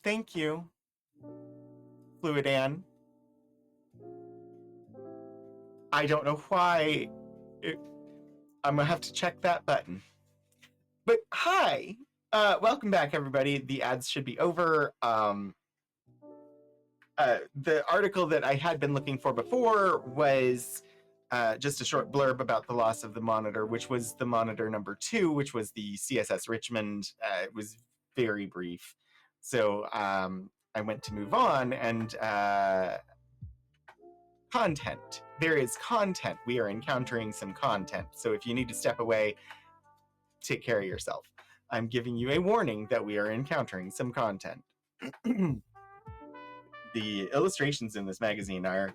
Thank you, Fluid Ann. I don't know why. I'm gonna have to check that button. But hi, welcome back, everybody. The ads should be over. The article that I had been looking for before was just a short blurb about the loss of the Monitor, which was the Monitor number 2, which was the CSS Richmond. It was very brief. So I went to move on, and content. There is content. We are encountering some content. So if you need to step away, take care of yourself. I'm giving you a warning that we are encountering some content. The illustrations in this magazine are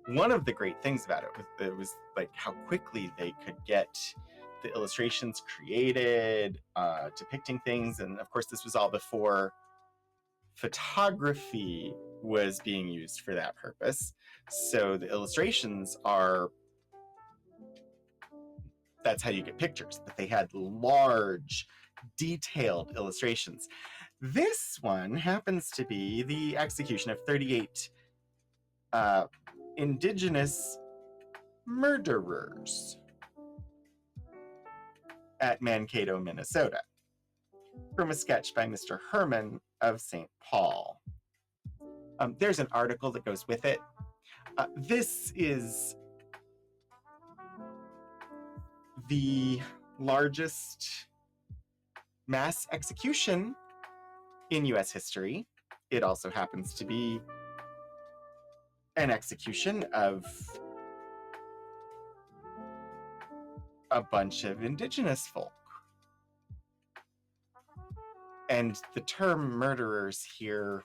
one of the great things about it. It was like how quickly they could get the illustrations created, depicting things. And of course, this was all before photography was being used for that purpose. So the illustrations are, that's how you get pictures, but they had large, detailed illustrations. This one happens to be the execution of 38 indigenous murderers at Mankato, Minnesota, from a sketch by Mr. Herman of St. Paul. There's an article that goes with it. This is the largest mass execution in US history. It also happens to be an execution of a bunch of indigenous folk. And the term murderers here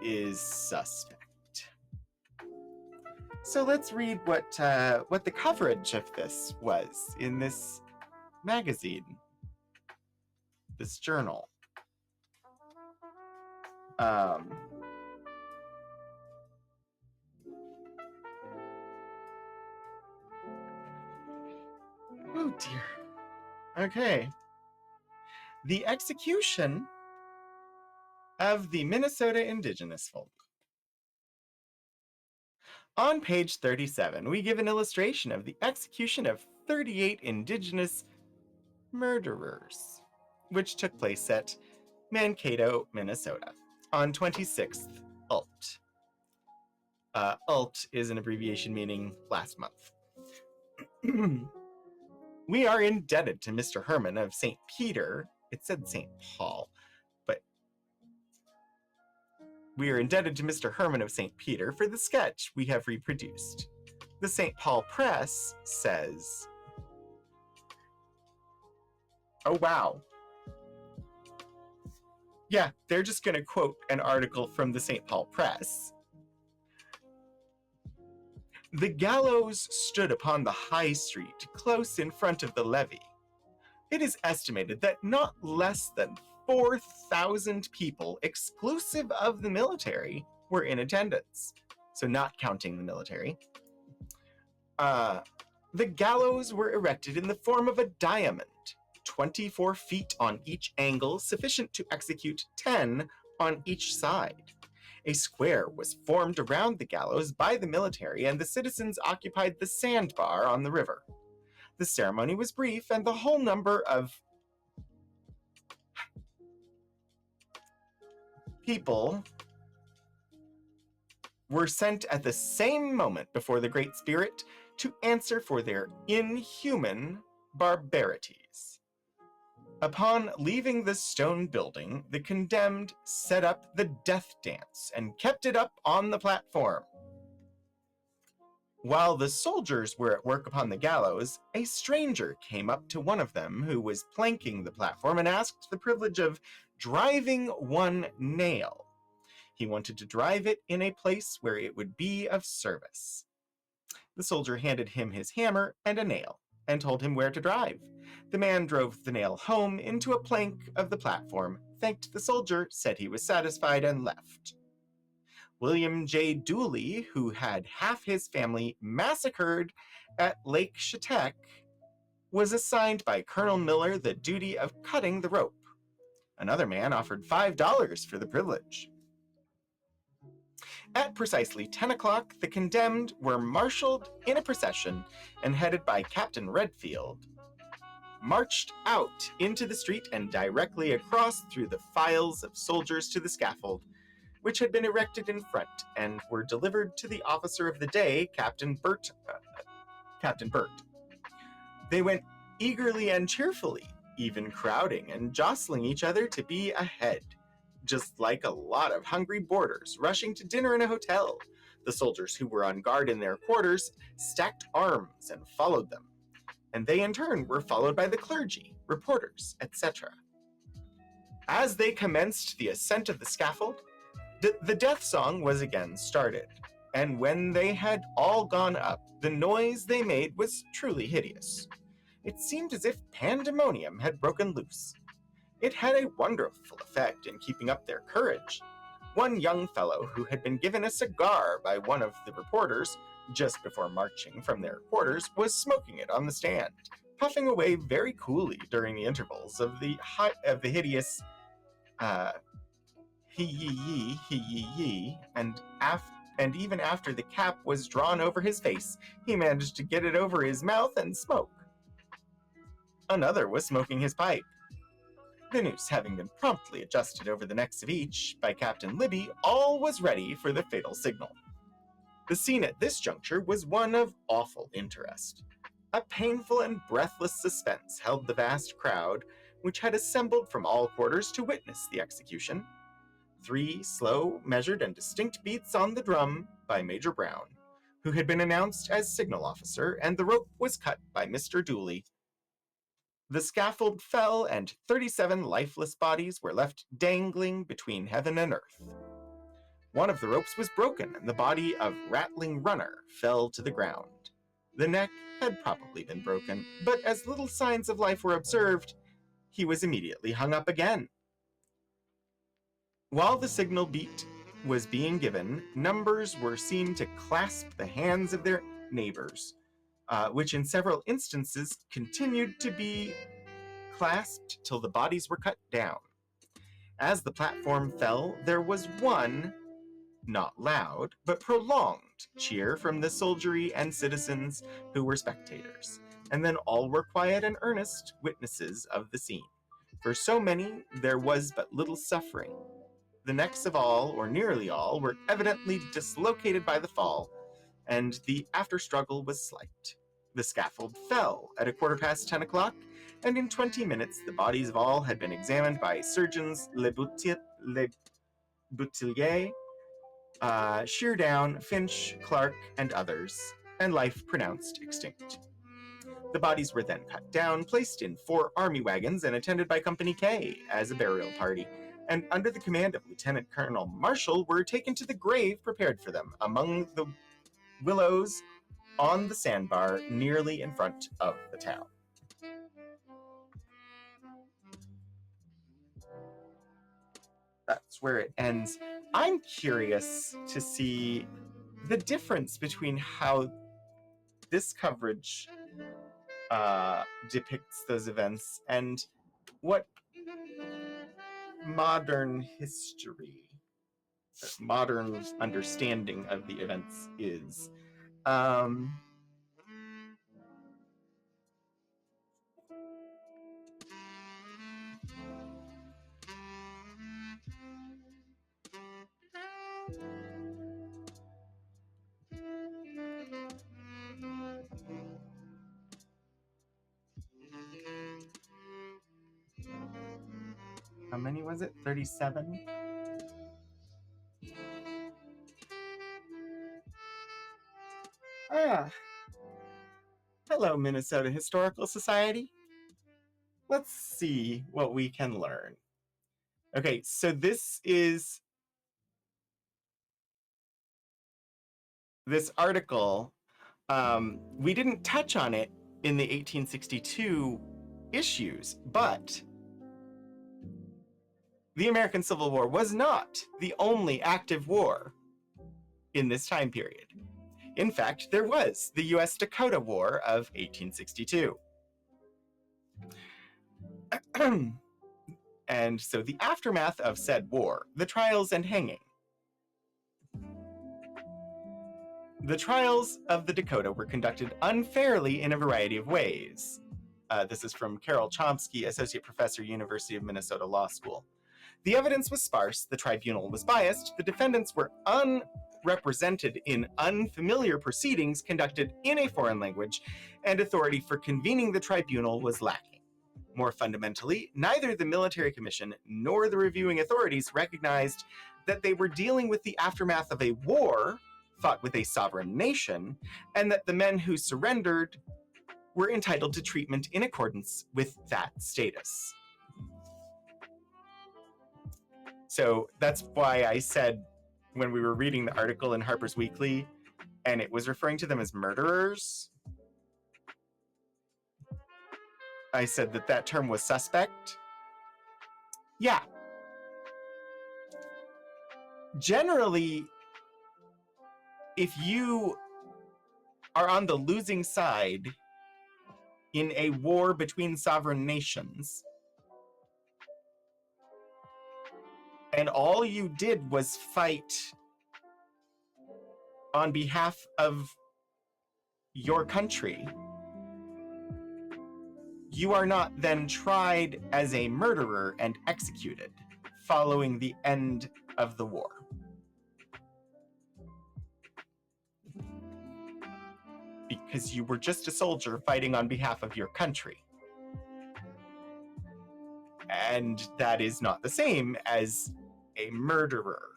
is suspect. So let's read what the coverage of this was in this magazine, this journal. Oh dear. Okay. The execution of the Minnesota indigenous folk. On page 37, we give an illustration of the execution of 38 indigenous murderers, which took place at Mankato, Minnesota, on 26th Ult. Ult is an abbreviation meaning last month. We are indebted to Mr. Herman of St. Peter. It said St. Paul, but we are indebted to Mr. Herman of St. Peter for the sketch we have reproduced. The St. Paul Press says, oh wow. Yeah, they're just going to quote an article from the St. Paul Press. The gallows stood upon the high street, close in front of the levee. It is estimated that not less than 4,000 people, exclusive of the military, were in attendance. So not counting the military. The gallows were erected in the form of a diamond, 24 feet on each angle, sufficient to execute 10 on each side. A square was formed around the gallows by the military, and the citizens occupied the sandbar on the river. The ceremony was brief, and the whole number of people were sent at the same moment before the Great Spirit to answer for their inhuman barbarities. Upon leaving the stone building, the condemned set up the death dance and kept it up on the platform. While the soldiers were at work upon the gallows, a stranger came up to one of them who was planking the platform and asked the privilege of driving one nail. He wanted to drive it in a place where it would be of service. The soldier handed him his hammer and a nail and told him where to drive. The man drove the nail home into a plank of the platform, thanked the soldier, said he was satisfied, and left. William J. Dooley, who had half his family massacred at Lake Chetek, was assigned by Colonel Miller the duty of cutting the rope. Another man offered $5 for the privilege. At precisely 10 o'clock, the condemned were marshaled in a procession and headed by Captain Redfield, marched out into the street and directly across through the files of soldiers to the scaffold, which had been erected in front, and were delivered to the officer of the day, Captain Burt. They went eagerly and cheerfully, even crowding and jostling each other to be ahead, just like a lot of hungry boarders rushing to dinner in a hotel. The soldiers who were on guard in their quarters stacked arms and followed them, and they in turn were followed by the clergy, reporters, etc. As they commenced the ascent of the scaffold, the death song was again started, and when they had all gone up, the noise they made was truly hideous. It seemed as if pandemonium had broken loose. It had a wonderful effect in keeping up their courage. One young fellow who had been given a cigar by one of the reporters just before marching from their quarters was smoking it on the stand, puffing away very coolly during the intervals of the hideous he-yee-yee, and even after the cap was drawn over his face, he managed to get it over his mouth and smoke. Another was smoking his pipe. The noose having been promptly adjusted over the necks of each by Captain Libby, all was ready for the fatal signal. The scene at this juncture was one of awful interest. A painful and breathless suspense held the vast crowd, which had assembled from all quarters to witness the execution. 3 slow, measured, and distinct beats on the drum by Major Brown, who had been announced as signal officer, and the rope was cut by Mr. Dooley. The scaffold fell, and 37 lifeless bodies were left dangling between heaven and earth. One of the ropes was broken, and the body of Rattling Runner fell to the ground. The neck had probably been broken, but as little signs of life were observed, he was immediately hung up again. While the signal beat was being given, numbers were seen to clasp the hands of their neighbors, which in several instances continued to be clasped till the bodies were cut down. As the platform fell, there was one, not loud, but prolonged cheer from the soldiery and citizens who were spectators, and then all were quiet and earnest witnesses of the scene. For so many, there was but little suffering. The necks of all, or nearly all, were evidently dislocated by the fall, and the after struggle was slight. The scaffold fell at 10 o'clock, and in 20 minutes the bodies of all had been examined by surgeons Le Boutillier, Sheardown, Finch, Clark, and others, and life pronounced extinct. The bodies were then cut down, placed in 4 army wagons, and attended by Company K as a burial party, and under the command of Lieutenant Colonel Marshall were taken to the grave prepared for them among the willows on the sandbar nearly in front of the town. That's where it ends. I'm curious to see the difference between how this coverage depicts those events and what modern history, modern understanding of the events is. How many was it? 37? Hello, Minnesota Historical Society. Let's see what we can learn. Okay, so this article. We didn't touch on it in the 1862 issues, but the American Civil War was not the only active war in this time period. In fact, there was the U.S.-Dakota War of 1862. And so the aftermath of said war, the trials and hanging. The trials of the Dakota were conducted unfairly in a variety of ways. This is from Carol Chomsky, Associate Professor, University of Minnesota Law School. The evidence was sparse, the tribunal was biased, the defendants were unrepresented in unfamiliar proceedings conducted in a foreign language, and authority for convening the tribunal was lacking. More fundamentally, neither the military commission nor the reviewing authorities recognized that they were dealing with the aftermath of a war fought with a sovereign nation, and that the men who surrendered were entitled to treatment in accordance with that status. So that's why I said when we were reading the article in Harper's Weekly, and it was referring to them as murderers, I said that that term was suspect. Yeah. Generally, if you are on the losing side in a war between sovereign nations, and all you did was fight on behalf of your country, you are not then tried as a murderer and executed following the end of the war. Because you were just a soldier fighting on behalf of your country. And that is not the same as a murderer.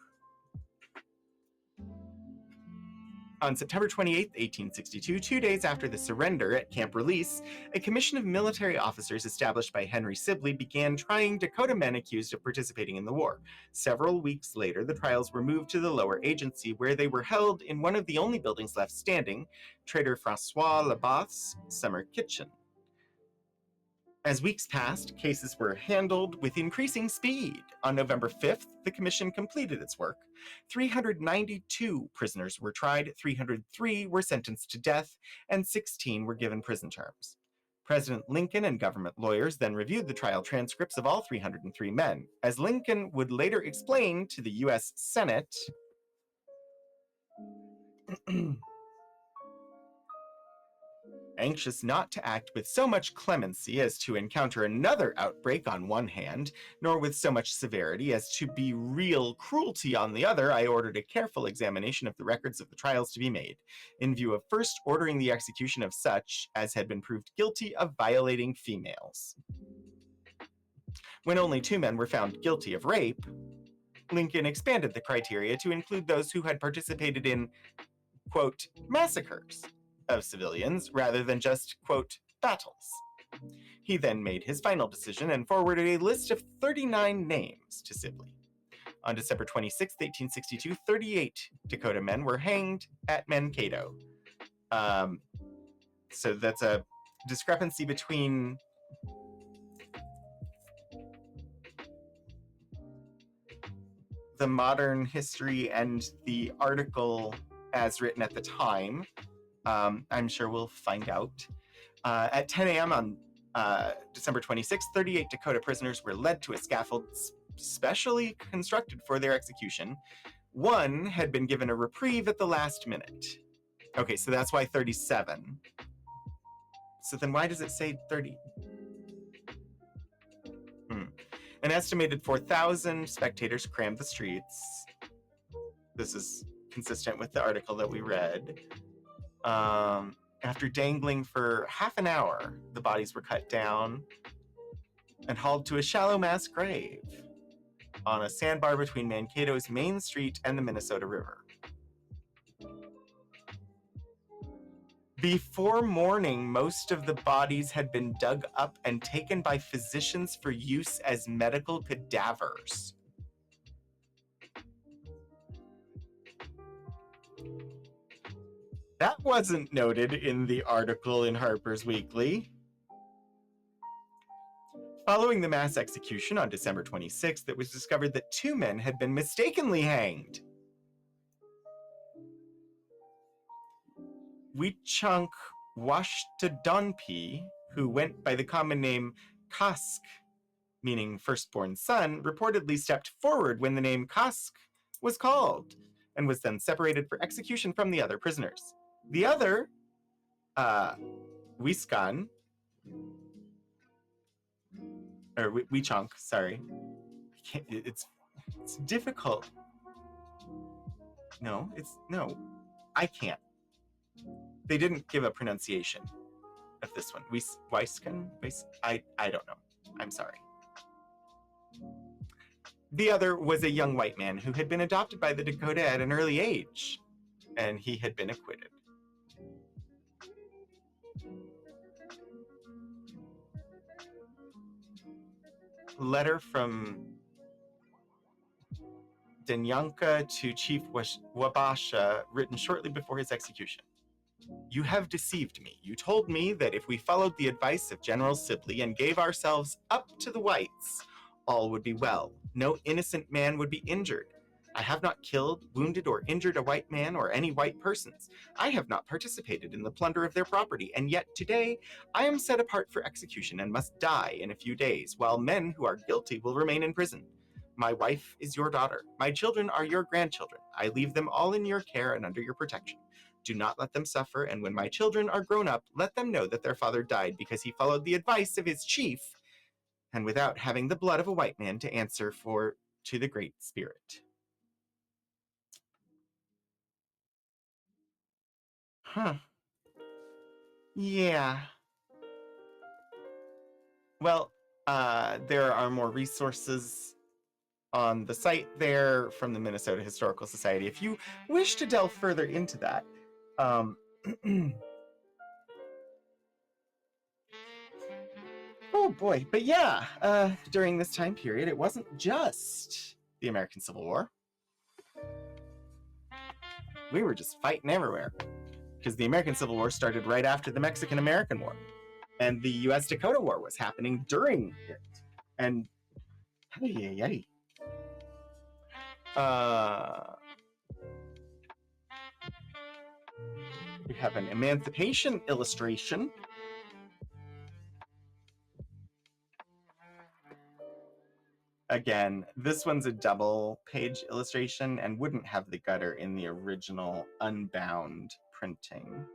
On September 28, 1862, 2 days after the surrender at Camp Release, a commission of military officers established by Henry Sibley began trying Dakota men accused of participating in the war. Several weeks later, the trials were moved to the lower agency, where they were held in one of the only buildings left standing, Trader Francois Labath's summer kitchen. As weeks passed, cases were handled with increasing speed. On November 5th, the commission completed its work. 392 prisoners were tried, 303 were sentenced to death, and 16 were given prison terms. President Lincoln and government lawyers then reviewed the trial transcripts of all 303 men. As Lincoln would later explain to the U.S. Senate, anxious not to act with so much clemency as to encounter another outbreak on one hand, nor with so much severity as to be real cruelty on the other, I ordered a careful examination of the records of the trials to be made, in view of first ordering the execution of such as had been proved guilty of violating females. When only 2 men were found guilty of rape, Lincoln expanded the criteria to include those who had participated in, quote, massacres of civilians rather than just, quote, battles. He then made his final decision and forwarded a list of 39 names to Sibley. On December 26, 1862, 38 Dakota men were hanged at Mankato. So that's a discrepancy between the modern history and the article as written at the time. I'm sure we'll find out. At 10 a.m. on December 26, 38 Dakota prisoners were led to a scaffold specially constructed for their execution. One had been given a reprieve at the last minute. Okay, so that's why 37. So then why does it say 30? An estimated 4,000 spectators crammed the streets. This is consistent with the article that we read. After dangling for half an hour, the bodies were cut down and hauled to a shallow mass grave on a sandbar between Mankato's Main Street and the Minnesota River. Before morning, most of the bodies had been dug up and taken by physicians for use as medical cadavers. That wasn't noted in the article in Harper's Weekly. Following the mass execution on December 26th, it was discovered that 2 men had been mistakenly hanged. Wichunk Washtadonpi, who went by the common name Kask, meaning firstborn son, reportedly stepped forward when the name Kask was called and was then separated for execution from the other prisoners. The other, Wiskan, or Wichonk, sorry. It's difficult. No, I can't. They didn't give a pronunciation of this one. Wiskan? I don't know. I'm sorry. The other was a young white man who had been adopted by the Dakota at an early age, and he had been acquitted. Letter from Denyanka to Chief Wabasha, written shortly before his execution. You have deceived me. You told me that if we followed the advice of General Sibley and gave ourselves up to the whites, all would be well. No innocent man would be injured. I have not killed, wounded, or injured a white man or any white persons. I have not participated in the plunder of their property, and yet today I am set apart for execution and must die in a few days, while men who are guilty will remain in prison. My wife is your daughter. My children are your grandchildren. I leave them all in your care and under your protection. Do not let them suffer, and when my children are grown up, let them know that their father died because he followed the advice of his chief, and without having the blood of a white man to answer for to the Great Spirit. Huh. Yeah. Well, there are more resources on the site there from the Minnesota Historical Society if you wish to delve further into that. Oh boy, but yeah, during this time period, it wasn't just the American Civil War. We were just fighting everywhere, because the American Civil War started right after the Mexican-American War, and the U.S.-Dakota War was happening during it. And we have an emancipation illustration. Again, this one's a double page illustration and wouldn't have the gutter in the original unbound printing.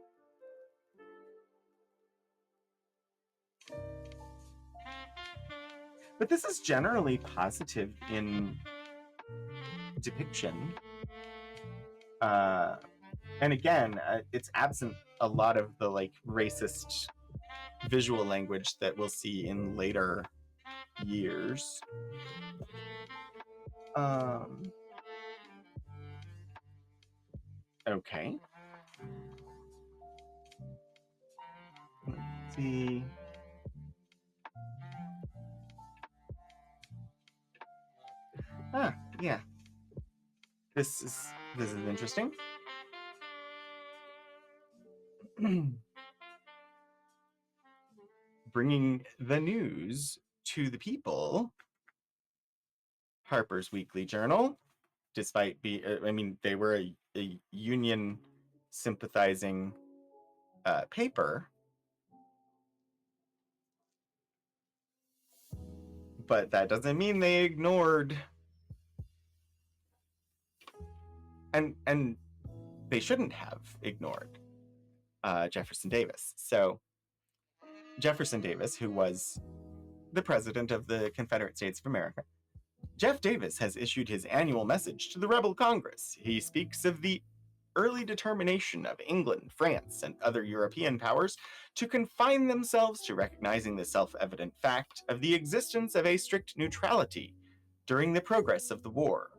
But this is generally positive in depiction. And again, it's absent a lot of the like racist visual language that we'll see in later years. Okay. Let's see. Yeah. This is interesting. Bringing the news to the people. Harper's Weekly Journal, despite they were a union sympathizing paper, but that doesn't mean they ignored, and they shouldn't have ignored Jefferson Davis. So Jefferson Davis, who was the president of the Confederate States of America, Jeff Davis has issued his annual message to the rebel Congress. He speaks of the early determination of England, France, and other European powers to confine themselves to recognizing the self-evident fact of the existence of a strict neutrality during the progress of the war,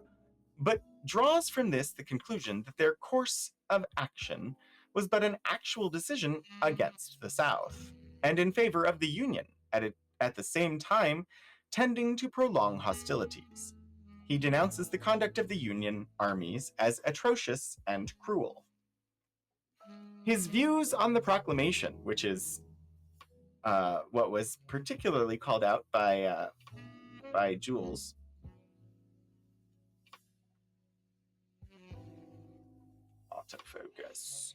but draws from this the conclusion that their course of action was but an actual decision against the South, and in favor of the Union, at the same time tending to prolong hostilities. He denounces the conduct of the Union armies as atrocious and cruel. His views on the proclamation, which is what was particularly called out by Jules, autofocus,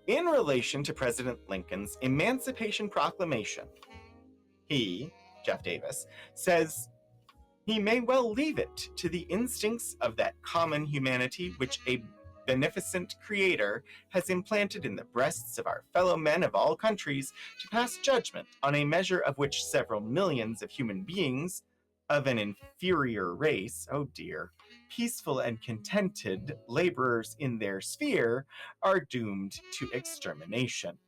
in relation to President Lincoln's Emancipation Proclamation. He Jeff Davis, says he may well leave it to the instincts of that common humanity which a beneficent creator has implanted in the breasts of our fellow men of all countries to pass judgment on a measure of which several millions of human beings of an inferior race, oh dear, peaceful and contented laborers in their sphere, are doomed to extermination.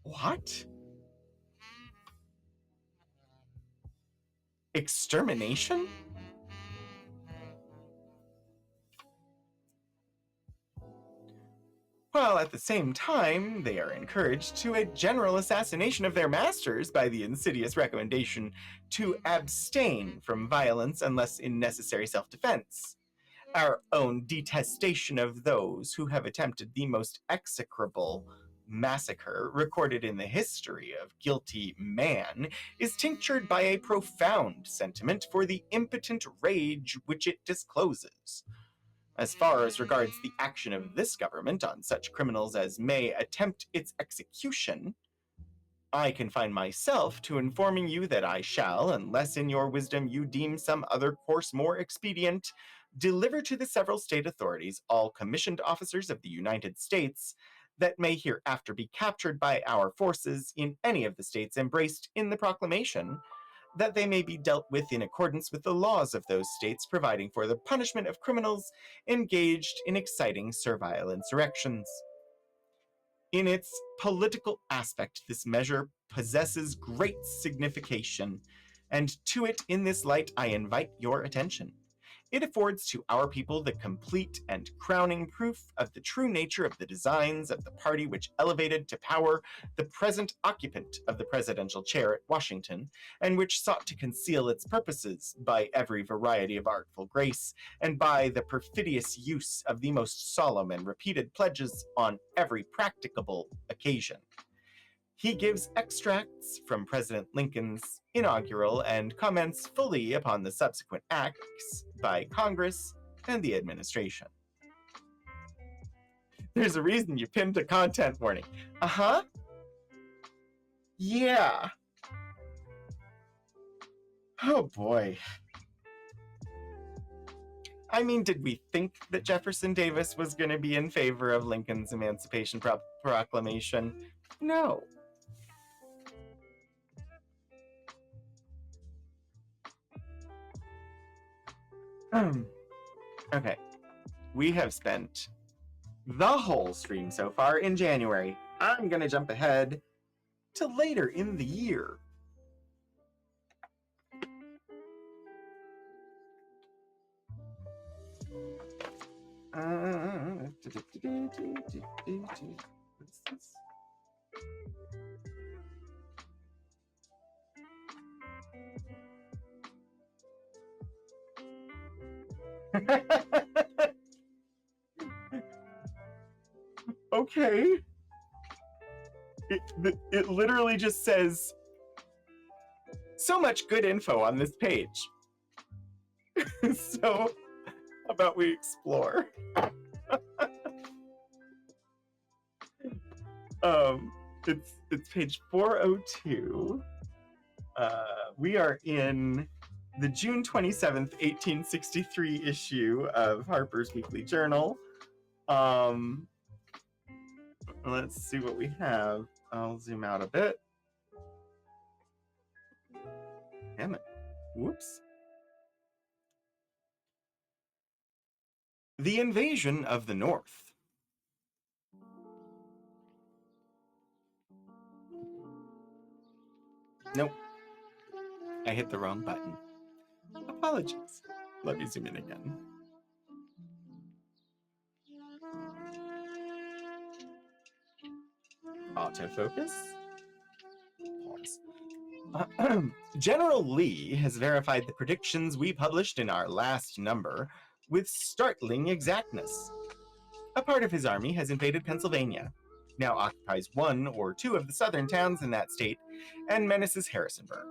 What? Extermination? While at the same time, they are encouraged to a general assassination of their masters by the insidious recommendation to abstain from violence unless in necessary self-defense. Our own detestation of those who have attempted the most execrable massacre recorded in the history of guilty man is tinctured by a profound sentiment for the impotent rage which it discloses. As far as regards the action of this government on such criminals as may attempt its execution, I confine myself to informing you that I shall, unless in your wisdom you deem some other course more expedient, deliver to the several state authorities all commissioned officers of the United States that may hereafter be captured by our forces in any of the states embraced in the proclamation, that they may be dealt with in accordance with the laws of those states providing for the punishment of criminals engaged in exciting servile insurrections. In its political aspect, this measure possesses great signification, and to it in this light I invite your attention. It affords to our people the complete and crowning proof of the true nature of the designs of the party which elevated to power the present occupant of the presidential chair at Washington, and which sought to conceal its purposes by every variety of artful grace, and by the perfidious use of the most solemn and repeated pledges on every practicable occasion. He gives extracts from President Lincoln's inaugural and comments fully upon the subsequent acts by Congress and the administration. There's a reason you pinned a content warning. Uh-huh. Yeah. Oh boy. I mean, did we think that Jefferson Davis was going to be in favor of Lincoln's Emancipation Proclamation? No. Okay, we have spent the whole stream so far in January. I'm gonna jump ahead to later in the year. What is this? Okay. It literally just says so much good info on this page. So, how about we explore? It's page 402. We are in the June 27th, 1863 issue of Harper's Weekly Journal. Let's see what we have. I'll zoom out a bit. Damn it. Whoops. The invasion of the North. Nope. I hit the wrong button. Apologies. Let me zoom in again. Autofocus. Pause. General Lee has verified the predictions we published in our last number with startling exactness. A part of his army has invaded Pennsylvania, now occupies one or two of the southern towns in that state, and menaces Harrisonburg.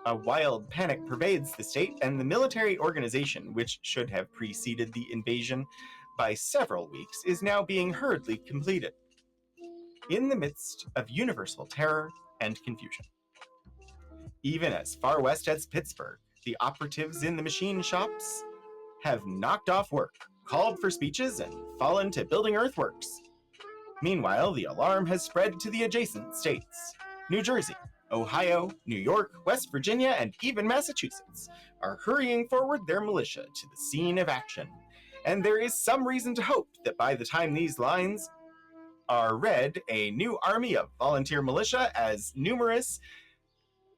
A wild panic pervades the state, and the military organization, which should have preceded the invasion by several weeks, is now being hurriedly completed. In the midst of universal terror and confusion. Even as far west as Pittsburgh, the operatives in the machine shops have knocked off work, called for speeches, and fallen to building earthworks. Meanwhile, the alarm has spread to the adjacent states. New Jersey, Ohio, New York, West Virginia, and even Massachusetts are hurrying forward their militia to the scene of action. And there is some reason to hope that by the time these lines are read, a new army of volunteer militia as numerous,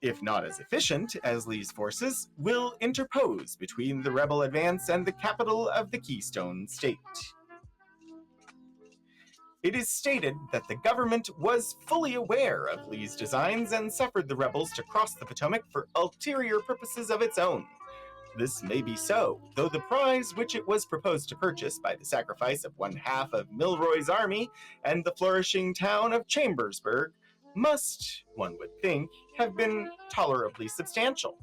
if not as efficient as Lee's forces, will interpose between the rebel advance and the capital of the Keystone State. It is stated that the government was fully aware of Lee's designs and suffered the rebels to cross the Potomac for ulterior purposes of its own. This may be so, though the prize which it was proposed to purchase by the sacrifice of one half of Milroy's army and the flourishing town of Chambersburg must, one would think, have been tolerably substantial.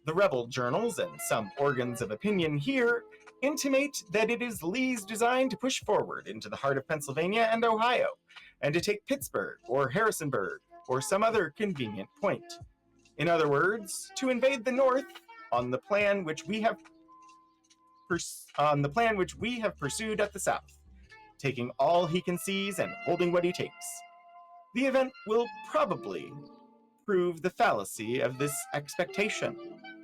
The rebel journals and some organs of opinion here intimate that it is Lee's design to push forward into the heart of Pennsylvania and Ohio, and to take Pittsburgh or Harrisonburg or some other convenient point. In other words, to invade the North on the plan which we have pursued at the South, taking all he can seize and holding what he takes. The event will probably prove the fallacy of this expectation.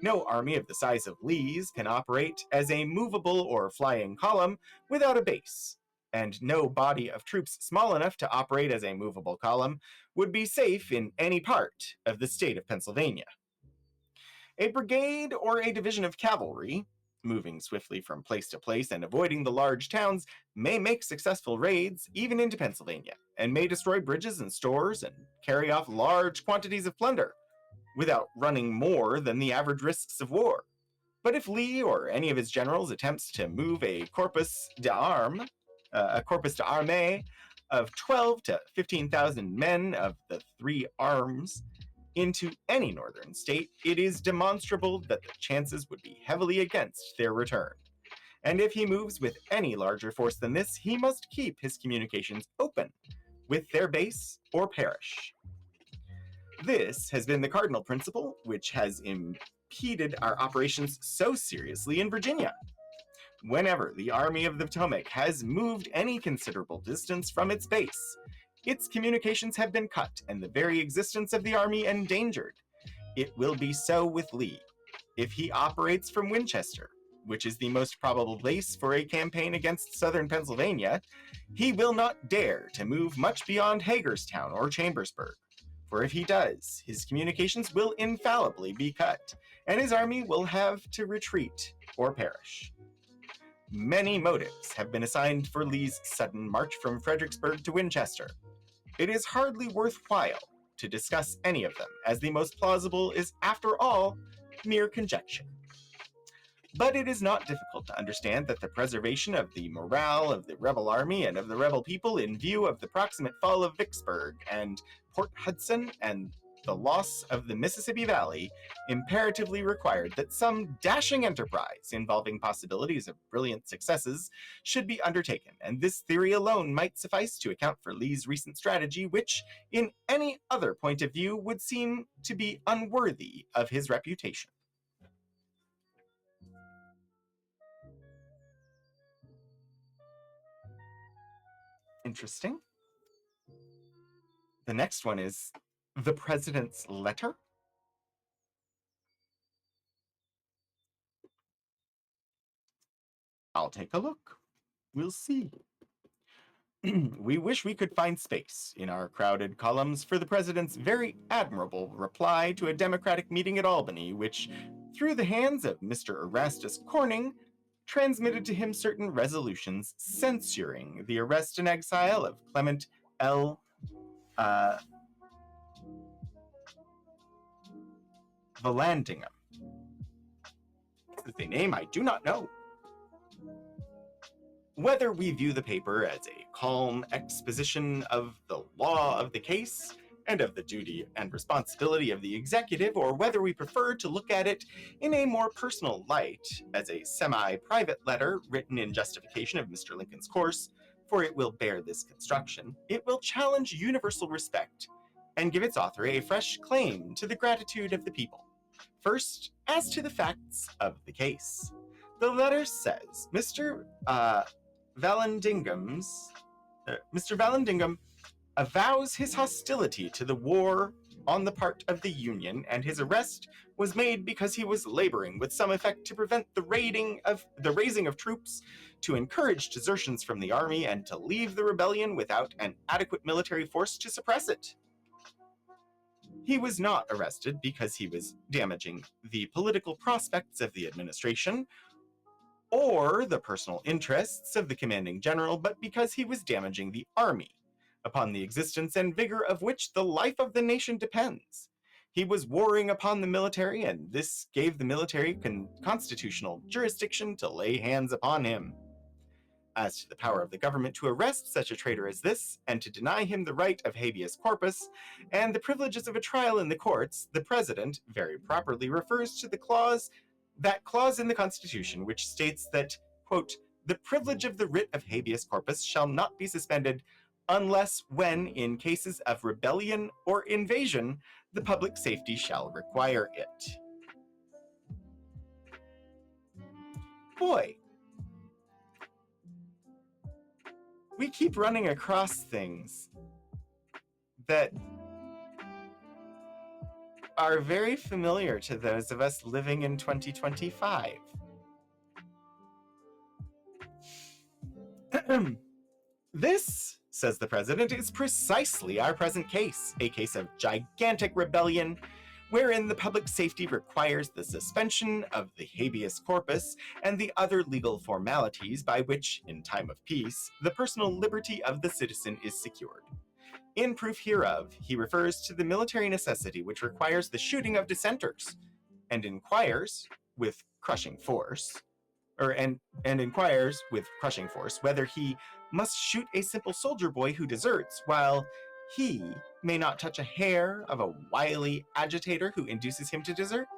No army of the size of Lee's can operate as a movable or flying column without a base, and no body of troops small enough to operate as a movable column would be safe in any part of the state of Pennsylvania. A brigade or a division of cavalry, moving swiftly from place to place and avoiding the large towns, may make successful raids even into Pennsylvania, and may destroy bridges and stores and carry off large quantities of plunder, without running more than the average risks of war. But if Lee or any of his generals attempts to move a corpus d'armée of 12 to 15,000 men of the three arms into any northern state, it is demonstrable that the chances would be heavily against their return. And if he moves with any larger force than this, he must keep his communications open with their base or perish. This has been the cardinal principle which has impeded our operations so seriously in Virginia. Whenever the Army of the Potomac has moved any considerable distance from its base, its communications have been cut and the very existence of the army endangered. It will be so with Lee. If he operates from Winchester, which is the most probable base for a campaign against southern Pennsylvania, he will not dare to move much beyond Hagerstown or Chambersburg. For if he does, his communications will infallibly be cut, and his army will have to retreat or perish. Many motives have been assigned for Lee's sudden march from Fredericksburg to Winchester. It is hardly worthwhile to discuss any of them, as the most plausible is, after all, mere conjecture. But it is not difficult to understand that the preservation of the morale of the rebel army and of the rebel people in view of the proximate fall of Vicksburg and Port Hudson and the loss of the Mississippi Valley imperatively required that some dashing enterprise involving possibilities of brilliant successes should be undertaken, and this theory alone might suffice to account for Lee's recent strategy, which, in any other point of view, would seem to be unworthy of his reputation. Interesting. The next one is the president's letter. I'll take a look. We'll see. We wish we could find space in our crowded columns for the president's very admirable reply to a Democratic meeting at Albany, which, through the hands of Mr. Erastus Corning, transmitted to him certain resolutions censuring the arrest and exile of Clement L. Vallandigham. This is a name I do not know. Whether we view the paper as a calm exposition of the law of the case and of the duty and responsibility of the executive, or whether we prefer to look at it in a more personal light as a semi-private letter written in justification of Mr. Lincoln's course, for it will bear this construction, it will challenge universal respect and give its author a fresh claim to the gratitude of the people. First, as to the facts of the case. The letter says Mr. Vallandigham avows his hostility to the war on the part of the Union, and his arrest was made because he was laboring with some effect to prevent the raising of troops, to encourage desertions from the army, and to leave the rebellion without an adequate military force to suppress it. He was not arrested because he was damaging the political prospects of the administration or the personal interests of the commanding general, but because he was damaging the army, upon the existence and vigor of which the life of the nation depends. He was warring upon the military, and this gave the military constitutional jurisdiction to lay hands upon him. As to the power of the government to arrest such a traitor as this, and to deny him the right of habeas corpus, and the privileges of a trial in the courts, the President very properly refers to that clause in the Constitution which states that, quote, the privilege of the writ of habeas corpus shall not be suspended unless when, in cases of rebellion or invasion, the public safety shall require it. Boy, we keep running across things that are very familiar to those of us living in 2025. This, says the President, is precisely our present case, a case of gigantic rebellion, wherein the public safety requires the suspension of the habeas corpus and the other legal formalities by which, in time of peace, the personal liberty of the citizen is secured. In proof hereof, he refers to the military necessity which requires the shooting of dissenters, and inquires with crushing force whether he must shoot a simple soldier boy who deserts, while he may not touch a hair of a wily agitator who induces him to desert.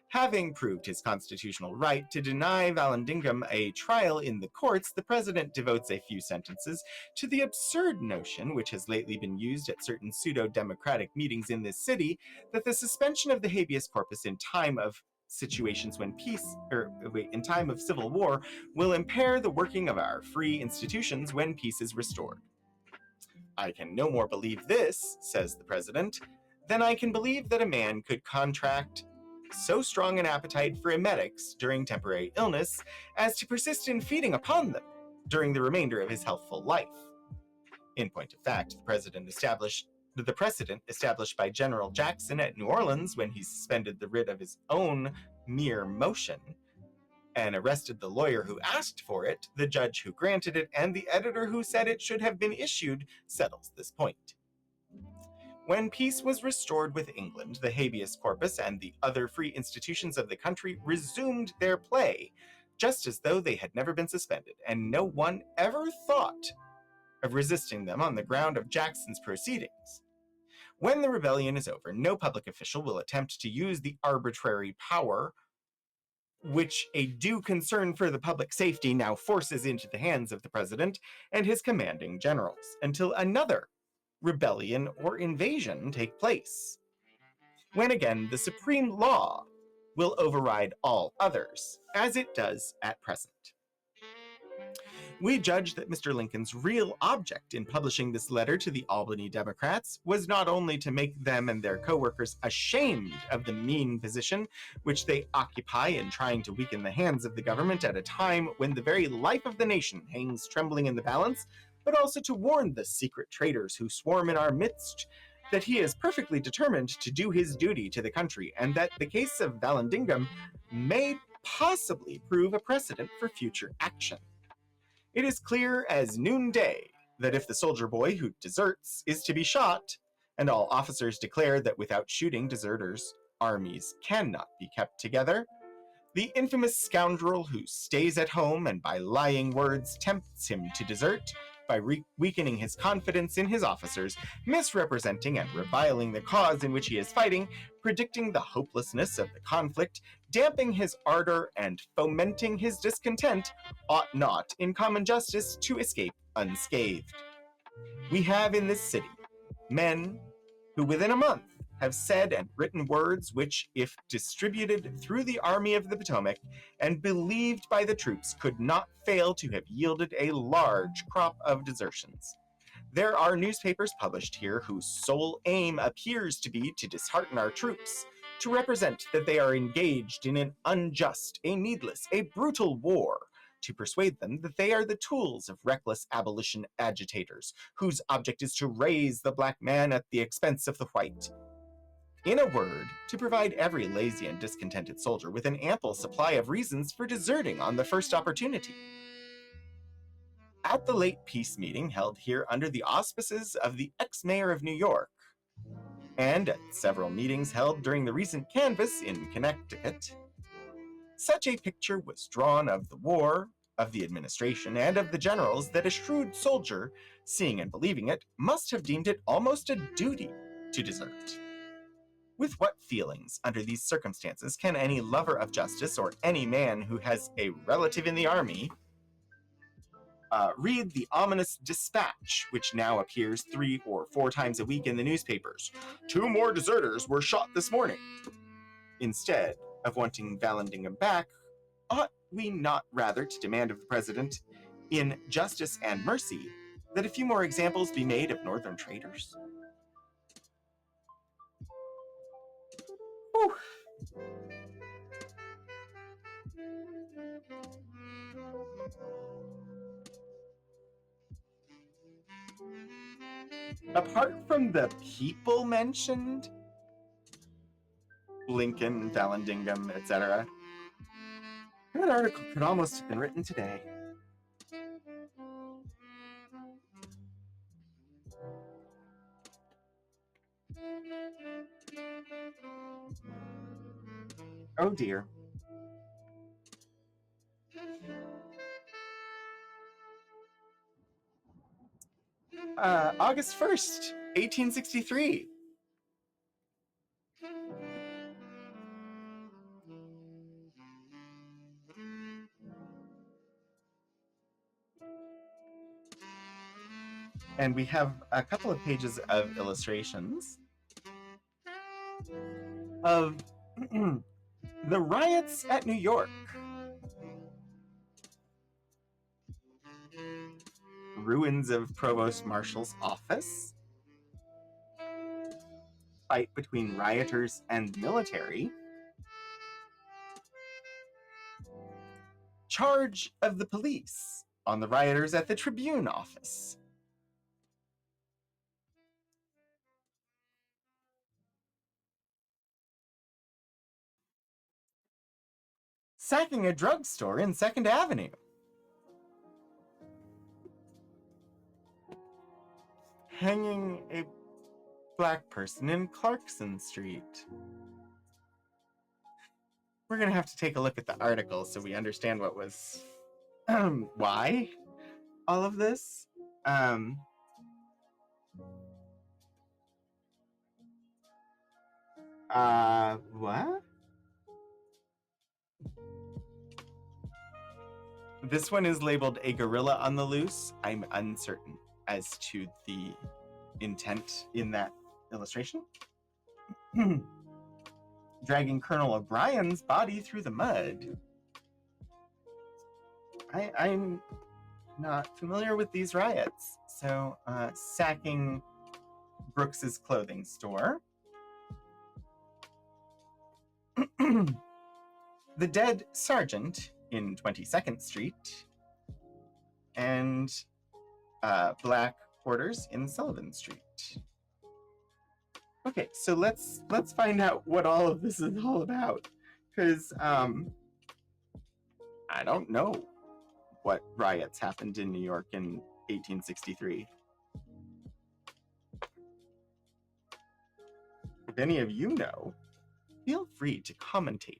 Having proved his constitutional right to deny Vallandigham a trial in the courts, the President devotes a few sentences to the absurd notion, which has lately been used at certain pseudo-democratic meetings in this city, that the suspension of the habeas corpus in time of in time of civil war will impair the working of our free institutions when peace is restored. I can no more believe this, says the President, than I can believe that a man could contract so strong an appetite for emetics during temporary illness as to persist in feeding upon them during the remainder of his healthful life. In point of fact, the precedent established by General Jackson at New Orleans when he suspended the writ of his own mere motion and arrested the lawyer who asked for it, the judge who granted it, and the editor who said it should have been issued, settles this point. When peace was restored with England, the habeas corpus and the other free institutions of the country resumed their play, just as though they had never been suspended, and no one ever thought of resisting them on the ground of Jackson's proceedings. When the rebellion is over, no public official will attempt to use the arbitrary power which a due concern for the public safety now forces into the hands of the President and his commanding generals, until another rebellion or invasion take place, when again the supreme law will override all others, as it does at present. We judge that Mr. Lincoln's real object in publishing this letter to the Albany Democrats was not only to make them and their co-workers ashamed of the mean position which they occupy in trying to weaken the hands of the government at a time when the very life of the nation hangs trembling in the balance, but also to warn the secret traitors who swarm in our midst that he is perfectly determined to do his duty to the country, and that the case of Vallandigham may possibly prove a precedent for future action. It is clear as noonday that if the soldier boy who deserts is to be shot, and all officers declare that without shooting deserters, armies cannot be kept together, the infamous scoundrel who stays at home and by lying words tempts him to desert, by weakening his confidence in his officers, misrepresenting and reviling the cause in which he is fighting, predicting the hopelessness of the conflict, damping his ardor, and fomenting his discontent, ought not, in common justice, to escape unscathed. We have in this city men who within a month have said and written words which, if distributed through the Army of the Potomac and believed by the troops, could not fail to have yielded a large crop of desertions. There are newspapers published here whose sole aim appears to be to dishearten our troops, to represent that they are engaged in an unjust, a needless, a brutal war, to persuade them that they are the tools of reckless abolition agitators, whose object is to raise the black man at the expense of the white. In a word, to provide every lazy and discontented soldier with an ample supply of reasons for deserting on the first opportunity. At the late peace meeting held here under the auspices of the ex-mayor of New York, and at several meetings held during the recent canvass in Connecticut, such a picture was drawn of the war, of the administration, and of the generals that a shrewd soldier, seeing and believing it, must have deemed it almost a duty to desert. With what feelings, under these circumstances, can any lover of justice or any man who has a relative in the army read the ominous dispatch, which now appears 3 or 4 times a week in the newspapers? 2 more deserters were shot this morning. Instead of wanting Vallandigham back, ought we not rather to demand of the president, in justice and mercy, that a few more examples be made of northern traitors? Whew. Apart from the people mentioned, Lincoln, Vallandigham, etc., that article could almost have been written today. Oh dear. August 1st, 1863. And we have a couple of pages of illustrations of the riots at New York. Ruins of Provost Marshal's office. Fight between rioters and military. Charge of the police on the rioters at the Tribune office. Sacking a drugstore in 2nd Avenue. Hanging a black person in Clarkson Street. We're going to have to take a look at the article so we understand what was, why all of this. What? This one is labeled a gorilla on the loose. I'm uncertain as to the intent in that illustration. Dragging Colonel O'Brien's body through the mud. I'm not familiar with these riots. So, sacking Brooks's clothing store. The dead sergeant in 22nd Street. And black quarters in Sullivan Street. Okay, so let's find out what all of this is all about, because I don't know what riots happened in New York in 1863. If any of you know, feel free to commentate.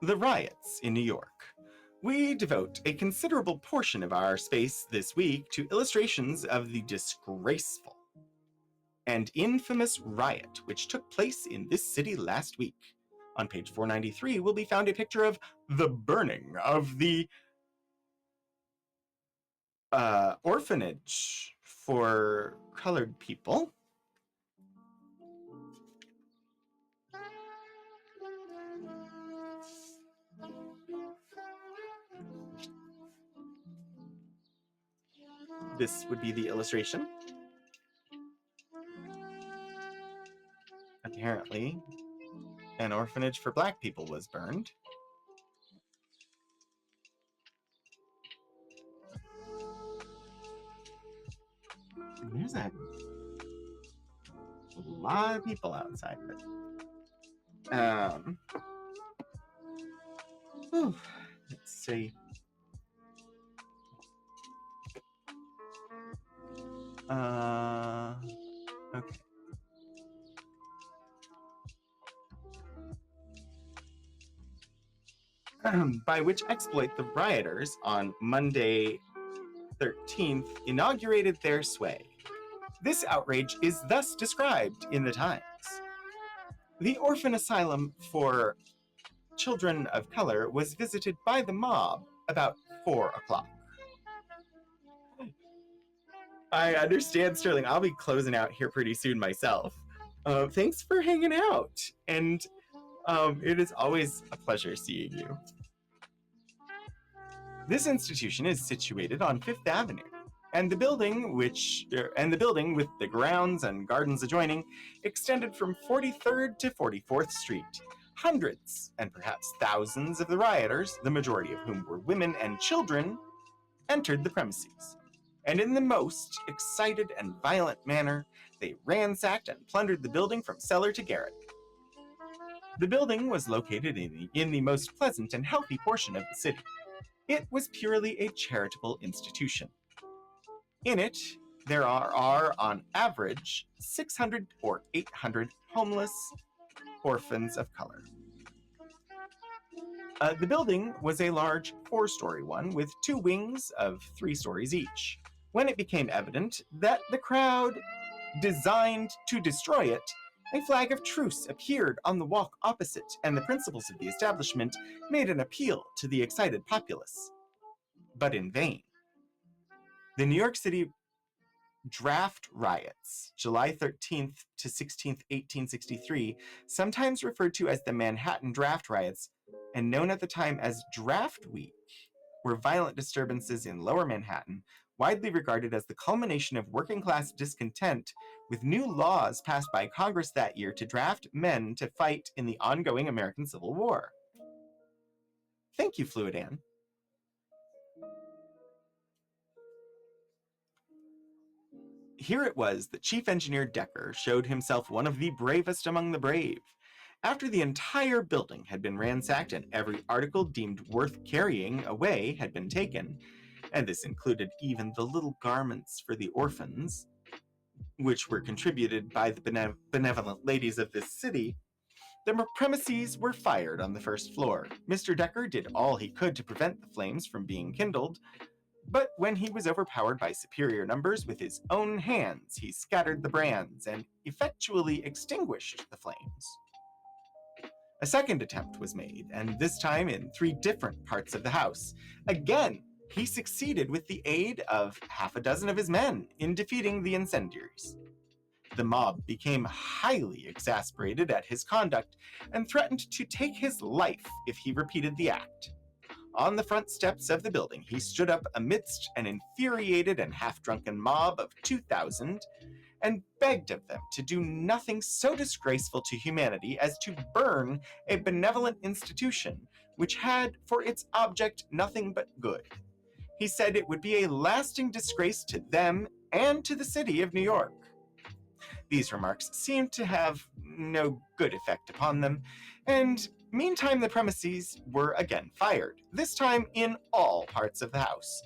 The riots in New York. We devote a considerable portion of our space this week to illustrations of the disgraceful and infamous riot which took place in this city last week, On page 493 will be found a picture of the burning of the orphanage for colored people. This would be the illustration. Apparently, an orphanage for Black people was burned. There's a lot of people outside of it. Let's see. Okay. By which exploit the rioters on Monday 13th inaugurated their sway. This outrage is thus described in the Times. The orphan asylum for children of color was visited by the mob about 4 o'clock. I understand, Sterling. I'll be closing out here pretty soon myself. Thanks for hanging out. And it is always a pleasure seeing you. This institution is situated on Fifth Avenue, and the building with the grounds and gardens adjoining extended from 43rd to 44th Street. Hundreds and perhaps thousands of the rioters, the majority of whom were women and children, entered the premises. And in the most excited and violent manner, they ransacked and plundered the building from cellar to garret. The building was located in the most pleasant and healthy portion of the city. It was purely a charitable institution. In it, there are on average 600 or 800 homeless orphans of color. The building was a large 4-story one with 2 wings of 3 stories each. When it became evident that the crowd designed to destroy it, a flag of truce appeared on the walk opposite, and the principals of the establishment made an appeal to the excited populace, but in vain. The New York City draft riots, July 13th to 16th, 1863, sometimes referred to as the Manhattan draft riots, and known at the time as Draft Week, were violent disturbances in Lower Manhattan, widely regarded as the culmination of working-class discontent with new laws passed by Congress that year to draft men to fight in the ongoing American Civil War. Thank you, Fluid Ann. Here it was that Chief Engineer Decker showed himself one of the bravest among the brave. After the entire building had been ransacked and every article deemed worth carrying away had been taken, and this included even the little garments for the orphans, which were contributed by the benevolent ladies of this city, the premises were fired on the first floor. Mr. Decker did all he could to prevent the flames from being kindled, but when he was overpowered by superior numbers, with his own hands he scattered the brands and effectually extinguished the flames. A second attempt was made, and this time in 3 different parts of the house. Again, he succeeded with the aid of half a dozen of his men in defeating the incendiaries. The mob became highly exasperated at his conduct and threatened to take his life if he repeated the act. On the front steps of the building, he stood up amidst an infuriated and half-drunken mob of 2,000 and begged of them to do nothing so disgraceful to humanity as to burn a benevolent institution which had for its object nothing but good. He said it would be a lasting disgrace to them and to the city of New York. These remarks seemed to have no good effect upon them, and meantime the premises were again fired, this time in all parts of the house.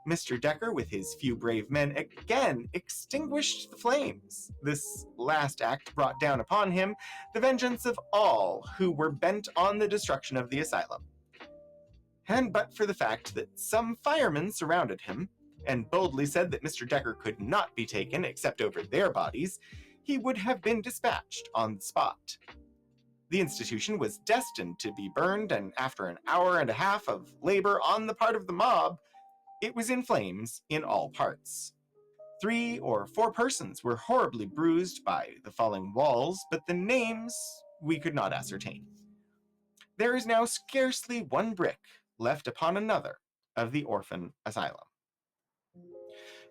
Mr. Decker, with his few brave men, again extinguished the flames. This last act brought down upon him the vengeance of all who were bent on the destruction of the asylum. And but for the fact that some firemen surrounded him, and boldly said that Mr. Decker could not be taken except over their bodies, he would have been dispatched on the spot. The institution was destined to be burned, and after an hour and a half of labor on the part of the mob, it was in flames in all parts. 3 or 4 persons were horribly bruised by the falling walls, but the names we could not ascertain. There is now scarcely one brick left upon another of the orphan asylum.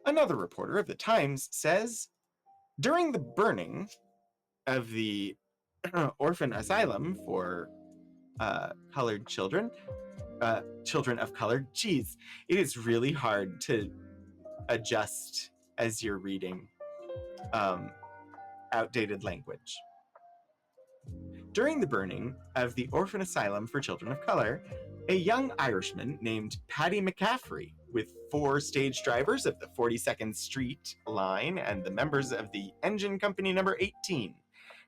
Another reporter of the Times says, during the burning of the orphan asylum for colored children, children of color, geez, it is really hard to adjust as you're reading outdated language. During the burning of the orphan asylum for children of color, a young Irishman named Paddy McCaffrey, with 4 stage drivers of the 42nd Street line and the members of the engine company number 18,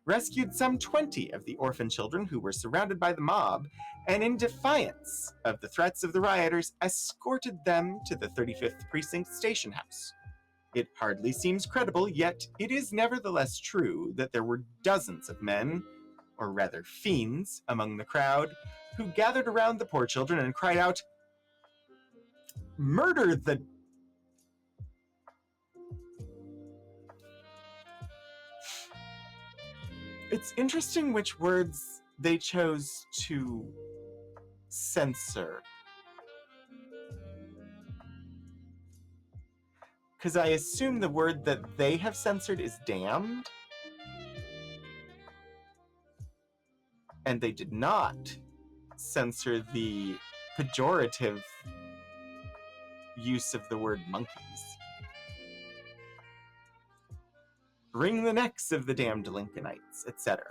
rescued some 20 of the orphan children who were surrounded by the mob, and in defiance of the threats of the rioters, escorted them to the 35th Precinct station house. It hardly seems credible, yet it is nevertheless true that there were dozens of men, or rather fiends, among the crowd, who gathered around the poor children and cried out, "Murder the..." It's interesting which words they chose to censor. Because I assume the word that they have censored is damned. And they did not censor the pejorative use of the word monkeys. Wring the necks of the damned Lincolnites, etc.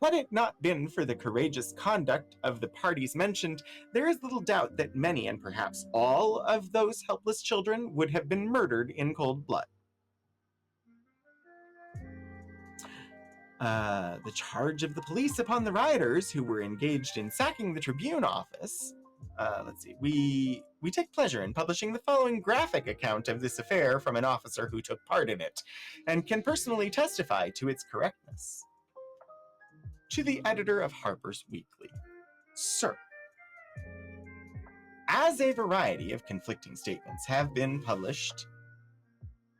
Had it not been for the courageous conduct of the parties mentioned, there is little doubt that many and perhaps all of those helpless children would have been murdered in cold blood. The charge of the police upon the rioters who were engaged in sacking the Tribune office. Let's see. We take pleasure in publishing the following graphic account of this affair from an officer who took part in it, and can personally testify to its correctness. To the editor of Harper's Weekly. Sir, as a variety of conflicting statements have been published,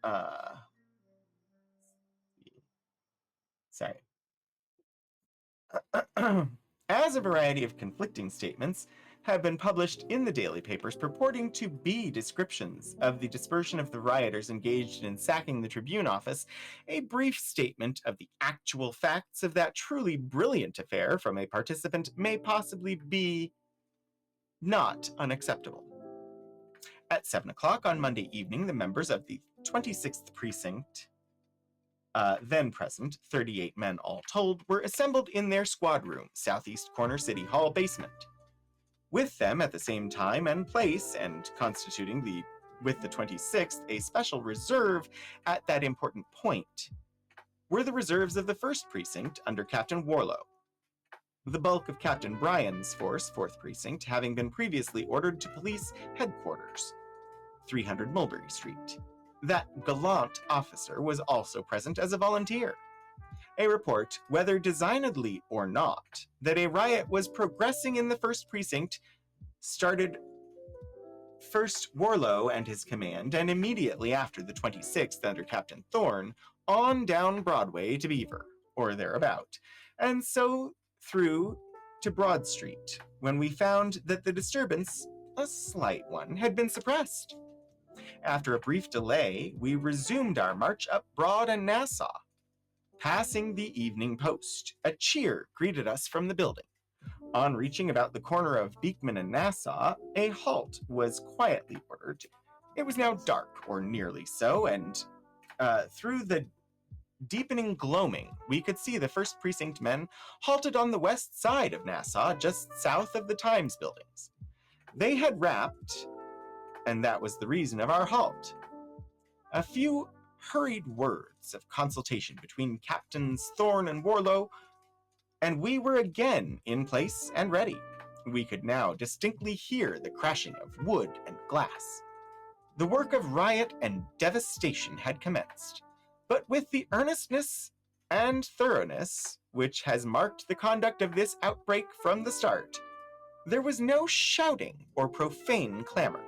as a variety of conflicting statements have been published in the daily papers purporting to be descriptions of the dispersion of the rioters engaged in sacking the Tribune office, a brief statement of the actual facts of that truly brilliant affair from a participant may possibly be not unacceptable. At 7 o'clock on Monday evening, the members of the 26th Precinct, then present, 38 men all told, were assembled in their squad room, southeast corner City Hall basement. With them at the same time and place, and constituting with the 26th a special reserve at that important point, were the reserves of the 1st Precinct under Captain Warlow. The bulk of Captain Bryan's force, 4th Precinct, having been previously ordered to police headquarters, 300 Mulberry Street. That gallant officer was also present as a volunteer. A report, whether designedly or not, that a riot was progressing in the 1st Precinct started first Warlow and his command, and immediately after the 26th under Captain Thorne, on down Broadway to Beaver, or thereabout, and so through to Broad Street, when we found that the disturbance, a slight one, had been suppressed. After a brief delay, we resumed our march up Broad and Nassau. Passing the Evening Post, a cheer greeted us from the building. On reaching about the corner of Beekman and Nassau, a halt was quietly ordered. It was now dark, or nearly so, and through the deepening gloaming, we could see the 1st Precinct men halted on the west side of Nassau, just south of the Times buildings. They had wrapped, and that was the reason of our halt. A few hurried words of consultation between Captains Thorne and Warlow, and we were again in place and ready. We could now distinctly hear the crashing of wood and glass. The work of riot and devastation had commenced, but with the earnestness and thoroughness which has marked the conduct of this outbreak from the start, there was no shouting or profane clamor.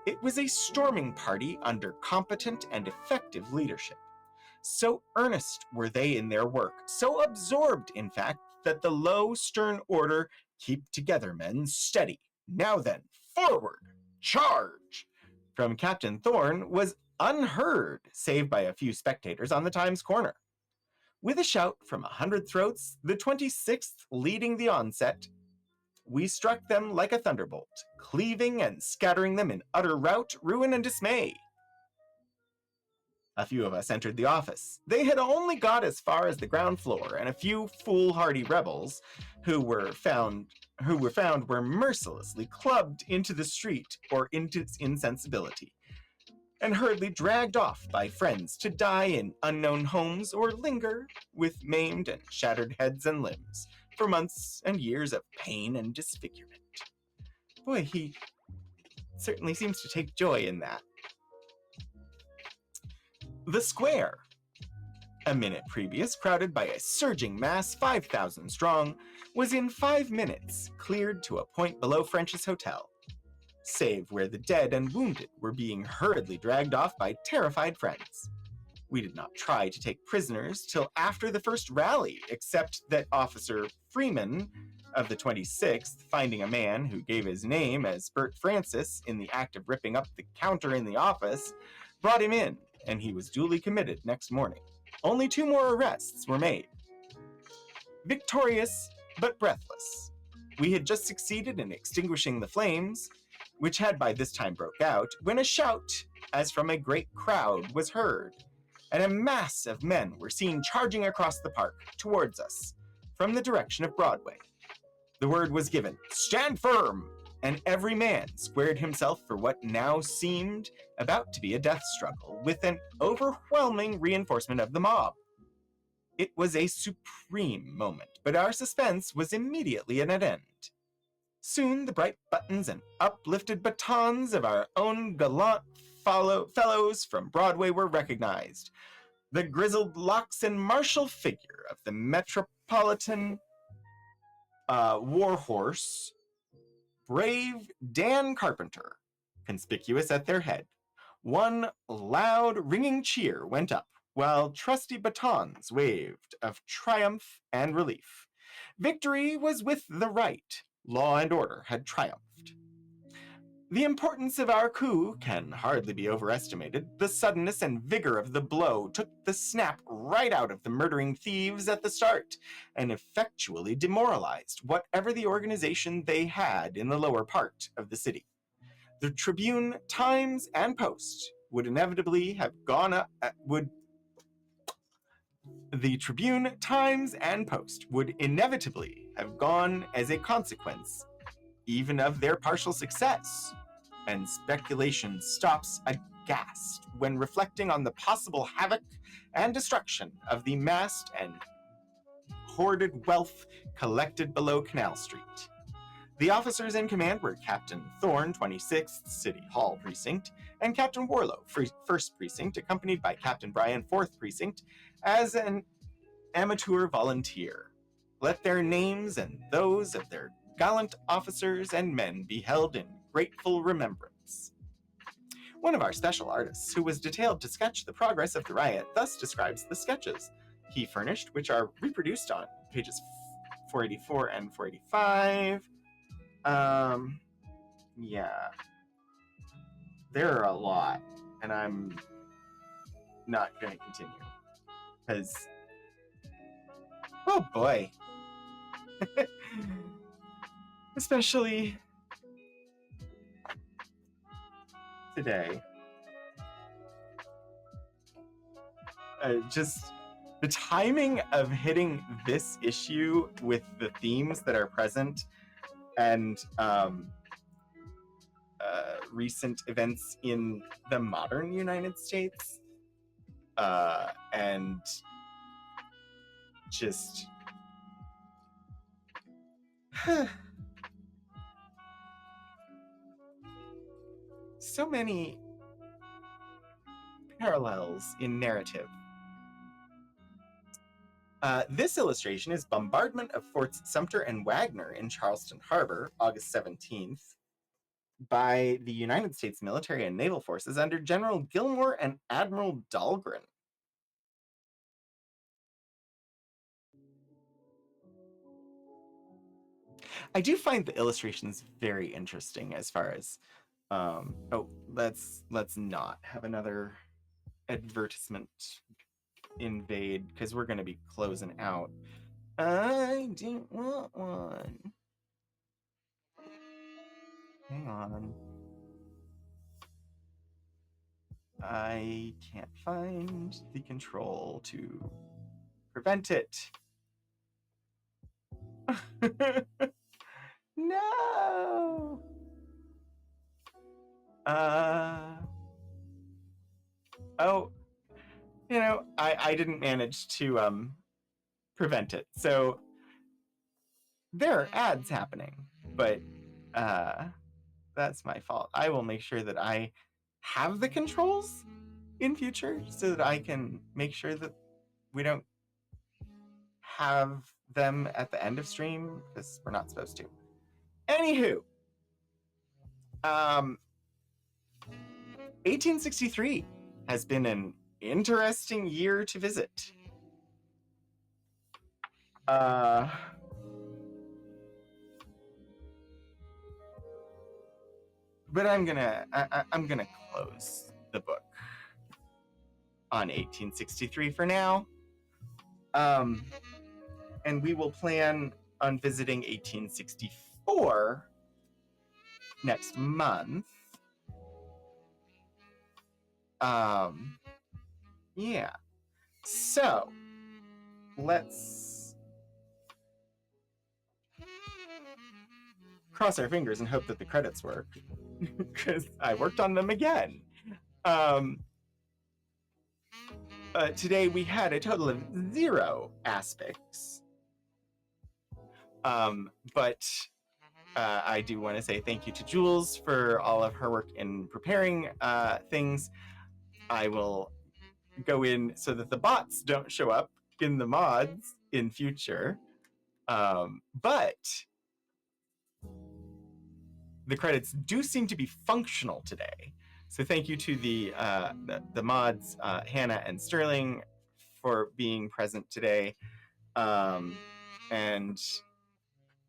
It was a storming party under competent and effective leadership. So earnest were they in their work, so absorbed, in fact, that the low, stern order, "Keep together, men, steady. Now then, forward, charge," from Captain Thorne was unheard, save by a few spectators on the Times corner. With a shout from 100 throats, the 26th leading the onset, we struck them like a thunderbolt, cleaving and scattering them in utter rout, ruin, and dismay. A few of us entered the office. They had only got as far as the ground floor, and a few foolhardy rebels who were found were mercilessly clubbed into the street or into insensibility, and hurriedly dragged off by friends to die in unknown homes or linger with maimed and shattered heads and limbs for months and years of pain and disfigurement. Boy, he certainly seems to take joy in that. The square, a minute previous crowded by a surging mass 5,000 strong, was in 5 minutes cleared to a point below French's hotel, save where the dead and wounded were being hurriedly dragged off by terrified friends. We did not try to take prisoners till after the first rally, except that Officer Freeman of the 26th, finding a man who gave his name as Bert Francis in the act of ripping up the counter in the office, brought him in, and he was duly committed next morning. Only 2 more arrests were made. Victorious but breathless, we had just succeeded in extinguishing the flames, which had by this time broke out, when a shout, as from a great crowd, was heard, and a mass of men were seen charging across the park towards us from the direction of Broadway. The word was given, "Stand firm!" and every man squared himself for what now seemed about to be a death struggle with an overwhelming reinforcement of the mob. It was a supreme moment, but our suspense was immediately at an end. Soon the bright buttons and uplifted batons of our own gallant fellows from Broadway were recognized. The grizzled locks and martial figure of the Metropolitan warhorse, brave Dan Carpenter, conspicuous at their head. One loud, ringing cheer went up, while trusty batons waved of triumph and relief. Victory was with the right. Law and order had triumphed. The importance of our coup can hardly be overestimated. The suddenness and vigor of the blow took the snap right out of the murdering thieves at the start, and effectually demoralized whatever the organization they had in the lower part of the city. The Tribune, Times, and Post would inevitably have gone up. The Tribune, Times, and Post would inevitably have gone as a consequence even of their partial success, and speculation stops aghast when reflecting on the possible havoc and destruction of the massed and hoarded wealth collected below Canal Street. The officers in command were Captain Thorne, 26th City Hall Precinct, and Captain Warlow, 1st Precinct, accompanied by Captain Bryan, 4th Precinct, as an amateur volunteer. Let their names and those of their gallant officers and men be held in grateful remembrance. One of our special artists, who was detailed to sketch the progress of the riot, thus describes the sketches he furnished, which are reproduced on pages 484 and 485. Yeah. There are a lot, and I'm not going to continue, because, oh boy. Especially today. Just the timing of hitting this issue with the themes that are present and recent events in the modern United States, and just so many parallels in narrative. This illustration is bombardment of Forts Sumter and Wagner in Charleston Harbor, August 17th, by the United States military and naval forces under General Gilmore and Admiral Dahlgren. I do find the illustrations very interesting as far as let's not have another advertisement invade because we're going to be closing out. I don't want one. Hang on. I can't find the control to prevent it. No. Oh, I didn't manage to prevent it. So there are ads happening, but that's my fault. I will make sure that I have the controls in future so that I can make sure that we don't have them at the end of stream because we're not supposed to. Anywho, 1863 has been an interesting year to visit. But I'm gonna close the book on 1863 for now. And we will plan on visiting 1864 next month. Yeah. So let's cross our fingers and hope that the credits work because I worked on them again. Today we had a total of 0 aspects. But I do want to say thank you to Jules for all of her work in preparing things. I will go in so that the bots don't show up in the mods in future. But the credits do seem to be functional today. So thank you to the mods, Hannah and Sterling, for being present today. And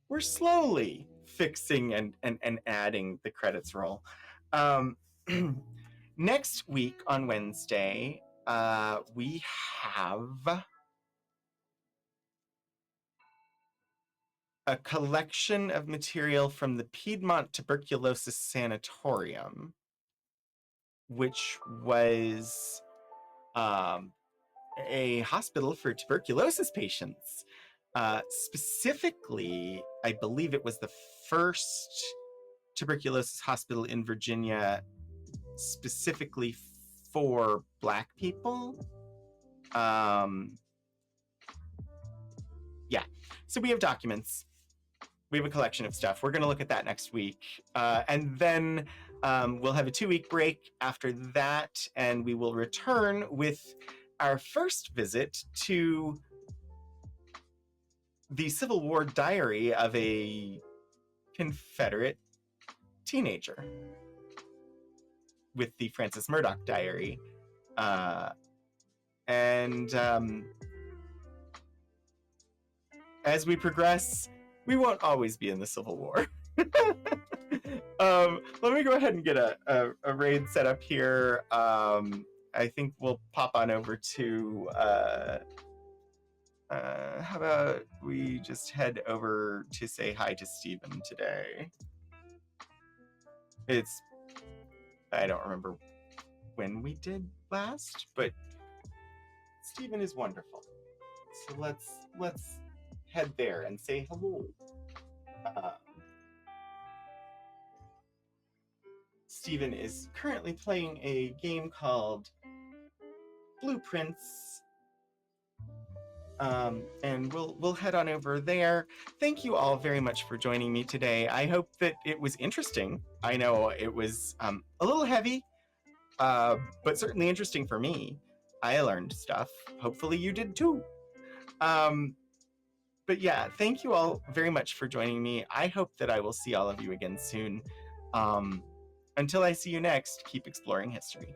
we're slowly fixing and adding the credits roll. Next week on Wednesday, we have a collection of material from the Piedmont Tuberculosis Sanatorium, which was a hospital for tuberculosis patients. Specifically, I believe it was the first tuberculosis hospital in Virginia specifically for Black people. Yeah, so we have documents. We have a collection of stuff. We're going to look at that next week. And then we'll have a 2-week break after that, and we will return with our first visit to the Civil War diary of a Confederate teenager with the Francis Murdoch diary. And as we progress, we won't always be in the Civil War. Let me go ahead and get a raid set up here. I think we'll pop on over to how about we just head over to say hi to Stephen today. I don't remember when we did last, but Stephen is wonderful. So let's head there and say hello. Stephen is currently playing a game called Blueprints. And we'll head on over there. Thank you all very much for joining me today. I hope that it was interesting. I know it was a little heavy, but certainly interesting for me. I learned stuff. Hopefully you did too. But yeah, thank you all very much for joining me. I hope that I will see all of you again soon. Until I see you next, keep exploring history.